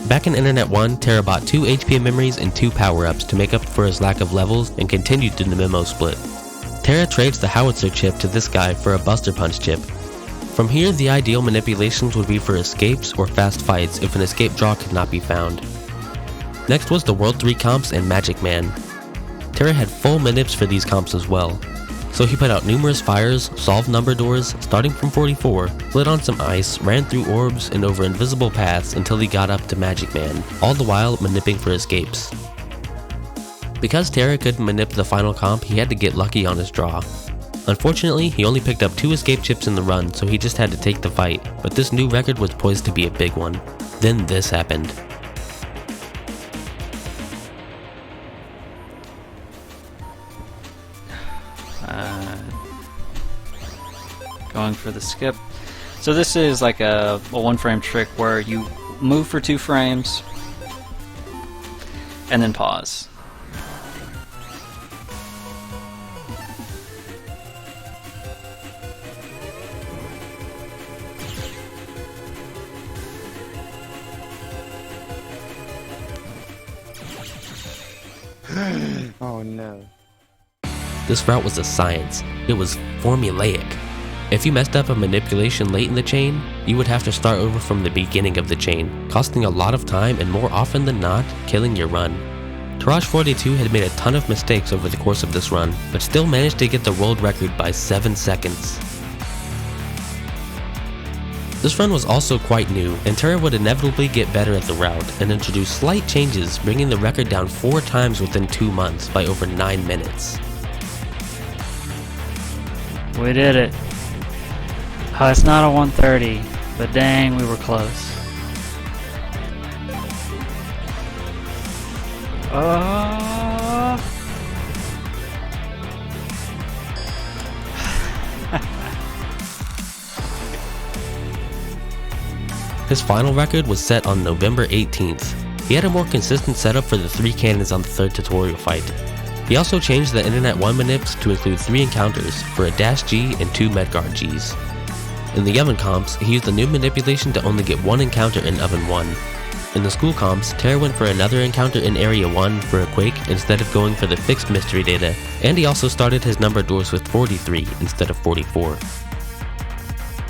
Back in Internet 1, Terra bought 2 HP memories and 2 power-ups to make up for his lack of levels and continued through the Memo split. Terra trades the Howitzer chip to this guy for a Buster Punch chip. From here, the ideal manipulations would be for escapes or fast fights if an escape draw could not be found. Next was the World 3 comps and Magic Man. Terra had full manips for these comps as well. So he put out numerous fires, solved number doors, starting from 44, slid on some ice, ran through orbs and over invisible paths until he got up to Magic Man, all the while manipping for escapes. Because Terra couldn't manip the final comp, he had to get lucky on his draw. Unfortunately, he only picked up 2 escape chips in the run, so he just had to take the fight, but this new record was poised to be a big one. Then this happened. Going for the skip. So this is like a 1-frame trick where you move for 2 frames and then pause. Oh no. This route was a science. It was formulaic. If you messed up a manipulation late in the chain, you would have to start over from the beginning of the chain, costing a lot of time and more often than not, killing your run. Taraj42 had made a ton of mistakes over the course of this run, but still managed to get the world record by 7 seconds. This run was also quite new, and Terra would inevitably get better at the route and introduce slight changes, bringing the record down 4 times within 2 months by over 9 minutes. We did it. Oh, it's not a 130, but dang, we were close. His final record was set on November 18th. He had a more consistent setup for the 3 cannons on the 3rd tutorial fight. He also changed the Internet 1 manips to include 3 encounters for a Dash G and 2 Medguard Gs. In the Oven comps, he used a new manipulation to only get 1 encounter in Oven 1. In the School comps, Terra went for another encounter in Area 1 for a Quake instead of going for the fixed mystery data, and he also started his numbered doors with 43 instead of 44.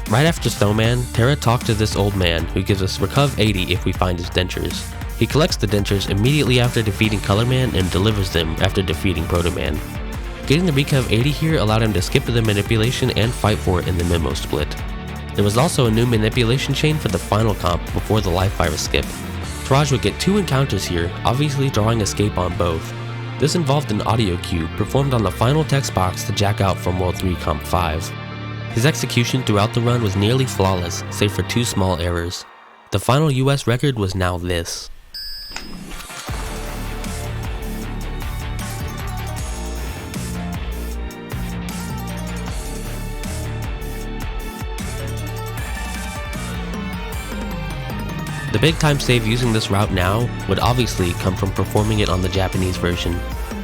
Right after Snowman, Terra talked to this old man who gives us Recuv 80 if we find his dentures. He collects the dentures immediately after defeating Colorman and delivers them after defeating Protoman. Getting the Recuv 80 here allowed him to skip the manipulation and fight for it in the Memo split. There was also a new manipulation chain for the final comp before the LifeAura skip. Taraj would get 2 encounters here, obviously drawing escape on both. This involved an audio cue performed on the final text box to jack out from World 3 Comp 5. His execution throughout the run was nearly flawless, save for 2 small errors. The final US record was now this. The big time save using this route now would obviously come from performing it on the Japanese version.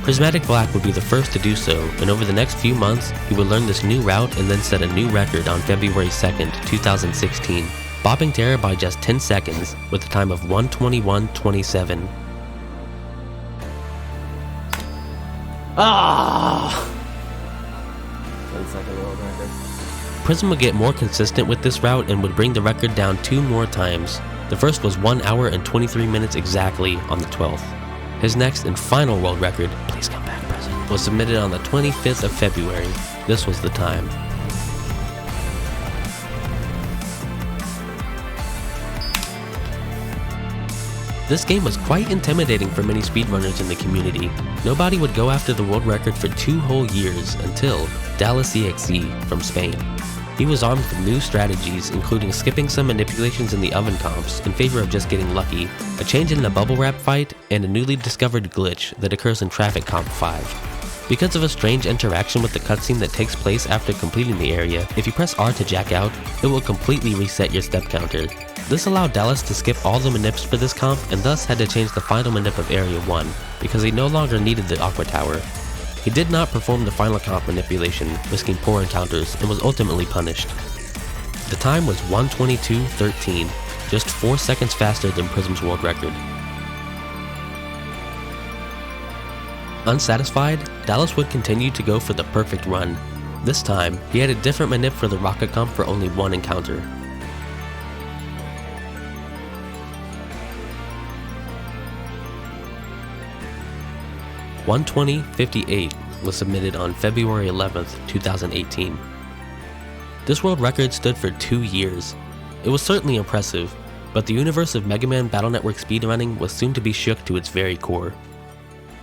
PrismaticBlack would be the first to do so, and over the next few months, he would learn this new route and then set a new record on February 2nd, 2016, bopping Terra by just 10 seconds with a time of 1:21:27. Prism would get more consistent with this route and would bring the record down 2 more times. The first was 1 hour and 23 minutes exactly on the 12th. His next and final world record, please come back, Prism, was submitted on the 25th of February. This was the time. This game was quite intimidating for many speedrunners in the community. Nobody would go after the world record for 2 whole years until Dallas EXE from Spain. He was armed with new strategies, including skipping some manipulations in the Oven comps in favor of just getting lucky, a change in the bubble wrap fight, and a newly discovered glitch that occurs in Traffic Comp 5. Because of a strange interaction with the cutscene that takes place after completing the area, if you press R to jack out, it will completely reset your step counter. This allowed Dallas to skip all the manips for this comp and thus had to change the final manip of Area 1, because he no longer needed the Aqua Tower. He did not perform the final comp manipulation, risking poor encounters, and was ultimately punished. The time was 1:22:13, just 4 seconds faster than Prism's world record. Unsatisfied, Dallas would continue to go for the perfect run. This time, he had a different manip for the rocket comp for only 1 encounter. "1:20:58 was submitted on February 11th, 2018. This world record stood for 2 years. It was certainly impressive, but the universe of Mega Man Battle Network speedrunning was soon to be shook to its very core.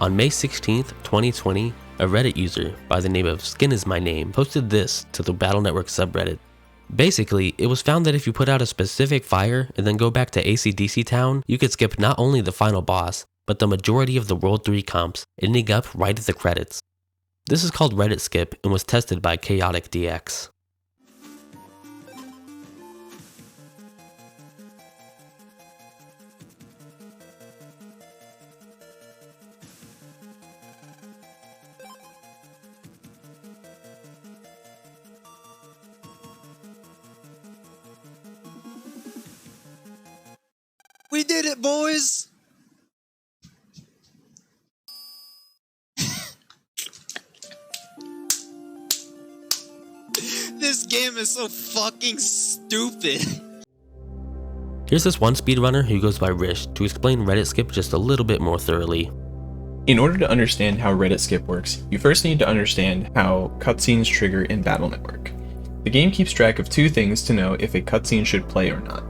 On May 16th, 2020, a Reddit user by the name of Skin Is My Name posted this to the Battle Network subreddit. Basically, it was found that if you put out a specific fire and then go back to AC/DC Town, you could skip not only the final boss, but the majority of the World 3 comps, ending up right at the credits. This is called Reddit Skip and was tested by Chaotic DX. We did it, boys! This game is so fucking stupid. Here's this one speedrunner who goes by Rish to explain Reddit Skip just a little bit more thoroughly. In order to understand how Reddit Skip works, you first need to understand how cutscenes trigger in Battle Network. The game keeps track of 2 things to know if a cutscene should play or not: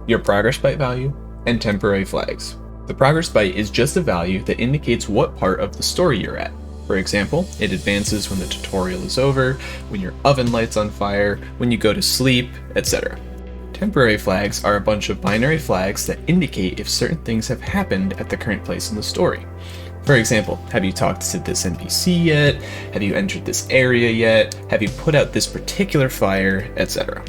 your progress byte value and temporary flags. The progress byte is just a value that indicates what part of the story you're at. For example, it advances when the tutorial is over, when your oven light's on fire, when you go to sleep, etc. Temporary flags are a bunch of binary flags that indicate if certain things have happened at the current place in the story. For example, have you talked to this NPC yet? Have you entered this area yet? Have you put out this particular fire, etc.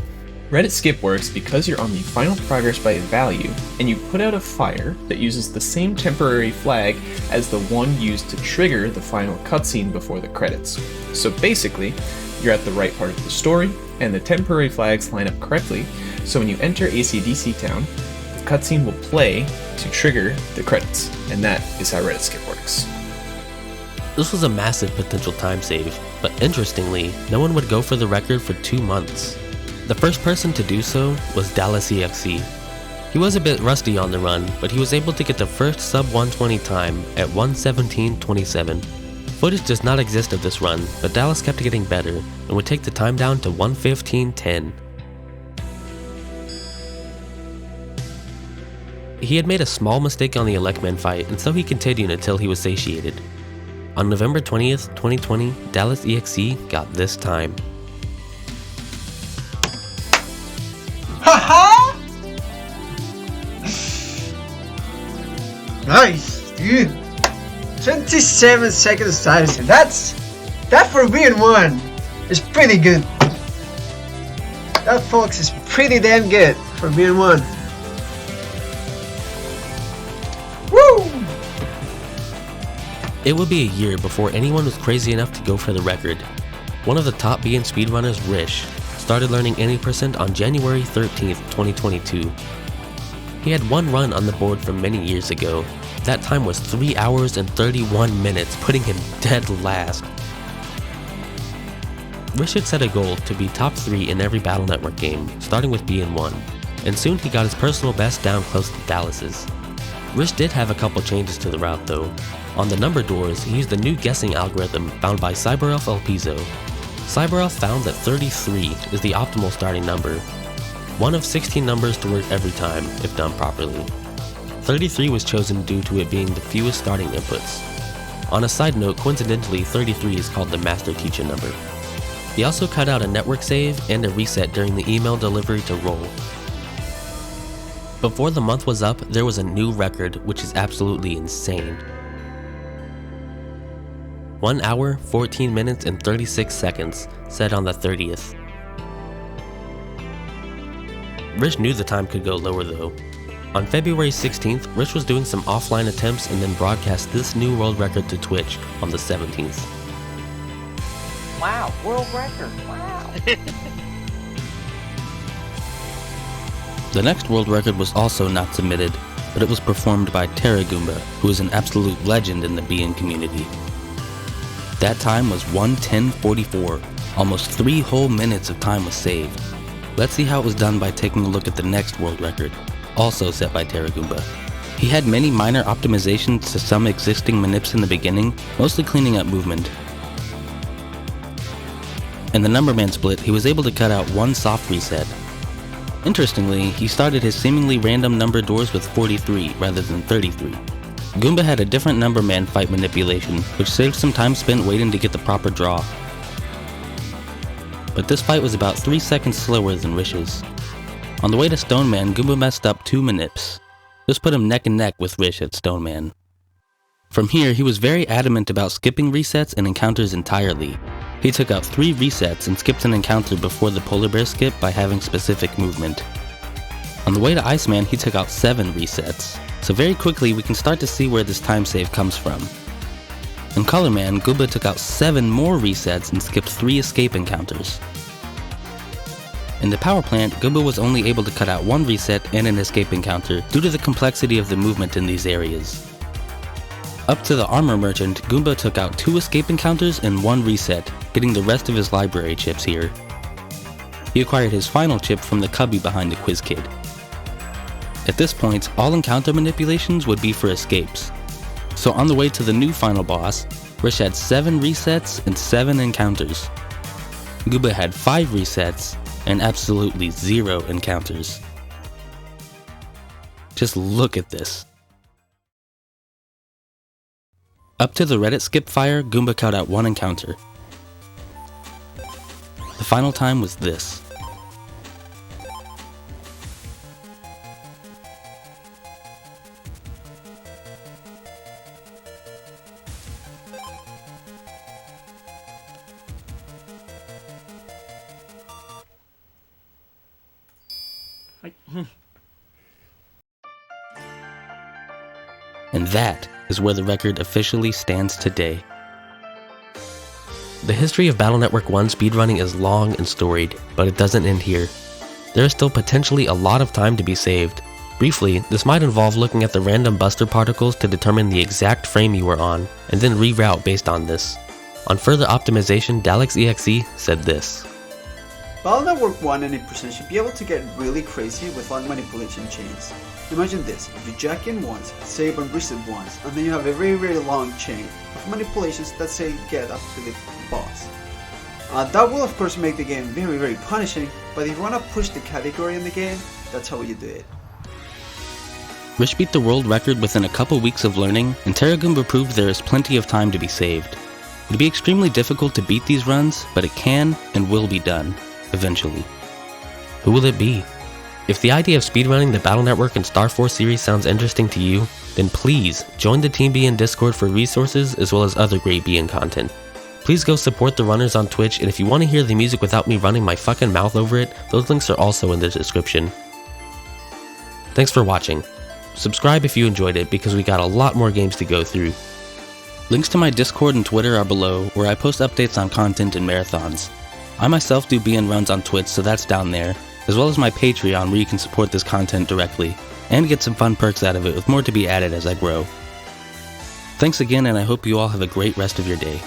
Reddit skip works because you're on the final progress byte value, and you put out a fire that uses the same temporary flag as the one used to trigger the final cutscene before the credits. So basically, you're at the right part of the story, and the temporary flags line up correctly, so when you enter AC/DC Town, the cutscene will play to trigger the credits, and that is how Reddit skip works. This was a massive potential time save, but interestingly, no one would go for the record for 2 months. The first person to do so was DallasEXE. He was a bit rusty on the run, but he was able to get the first sub 120 time at 1:17:27. Footage does not exist of this run, but Dallas kept getting better and would take the time down to 1:15:10. He had made a small mistake on the Electman fight, and so he continued until he was satiated. On November 20th, 2020, DallasEXE got this time. Haha! Nice, dude. 27 seconds time. That for being one is pretty good. That, folks, is pretty damn good for being one. Woo! It would be a year before anyone was crazy enough to go for the record. One of the top BN speedrunners, Rish, started learning any percent on January 13th, 2022. He had one run on the board from many years ago. That time was 3 hours and 31 minutes, putting him dead last. Rish had set a goal to be top 3 in every Battle Network game, starting with BN1, and soon he got his personal best down close to Dallas's. Rish did have a couple changes to the route though. On the number doors, he used the new guessing algorithm found by CyberElf Elpizo. CyberElf found that 33 is the optimal starting number. One of 16 numbers to work every time, if done properly. 33 was chosen due to it being the fewest starting inputs. On a side note, coincidentally, 33 is called the master teacher number. He also cut out a network save and a reset during the email delivery to roll. Before the month was up, there was a new record, which is absolutely insane. 1 hour, 14 minutes, and 36 seconds, set on the 30th. Rish knew the time could go lower though. On February 16th, Rish was doing some offline attempts and then broadcast this new world record to Twitch on the 17th. Wow, world record, wow. The next world record was also not submitted, but it was performed by Terragoomba, who is an absolute legend in the BN community. That time was 1:10:44, almost 3 whole minutes of time was saved. Let's see how it was done by taking a look at the next world record, also set by Terragoomba. He had many minor optimizations to some existing manips in the beginning, mostly cleaning up movement. In the Numberman split, he was able to cut out one soft reset. Interestingly, he started his seemingly random number doors with 43 rather than 33. Goomba had a different Numberman fight manipulation, which saved some time spent waiting to get the proper draw. But this fight was about 3 seconds slower than Rish's. On the way to Stoneman, Goomba messed up 2 manips. This put him neck and neck with Rish at Stoneman. From here, he was very adamant about skipping resets and encounters entirely. He took out 3 resets and skipped an encounter before the Polar Bear skip by having specific movement. On the way to Iceman, he took out 7 resets. So very quickly, we can start to see where this time save comes from. In Colorman, Goomba took out 7 more resets and skipped 3 escape encounters. In the Power Plant, Goomba was only able to cut out 1 reset and an escape encounter due to the complexity of the movement in these areas. Up to the Armor Merchant, Goomba took out 2 escape encounters and 1 reset, getting the rest of his library chips here. He acquired his final chip from the cubby behind the Quiz Kid. At this point, all encounter manipulations would be for escapes. So on the way to the new final boss, Rish had 7 resets and 7 encounters. Goomba had 5 resets and absolutely 0 encounters. Just look at this. Up to the Reddit skip fire, Goomba cut out 1 encounter. The final time was this. And that is where the record officially stands today. The history of Battle Network 1 speedrunning is long and storied, but it doesn't end here. There is still potentially a lot of time to be saved. Briefly, this might involve looking at the random buster particles to determine the exact frame you were on, and then reroute based on this. On further optimization, DalexEXE said this. Battle Network 1 and 8% should be able to get really crazy with long manipulation chains. Imagine this, if you jack in once, save and reset once, and then you have a very long chain of manipulations that say get up to the boss. That will of course make the game very punishing, but if you want to push the category in the game, that's how you do it. Rich beat the world record within a couple weeks of learning, and Terragoomba proved there is plenty of time to be saved. It'd be extremely difficult to beat these runs, but it can and will be done, eventually. Who will it be? If the idea of speedrunning the Battle Network and Star Force series sounds interesting to you, then please join the Team BN Discord for resources as well as other great BN content. Please go support the runners on Twitch, and if you want to hear the music without me running my fucking mouth over it, those links are also in the description. Thanks for watching. Subscribe if you enjoyed it, because we got a lot more games to go through. Links to my Discord and Twitter are below, where I post updates on content and marathons. I myself do BN runs on Twitch, so that's down there, as well as my Patreon where you can support this content directly, and get some fun perks out of it with more to be added as I grow. Thanks again, and I hope you all have a great rest of your day.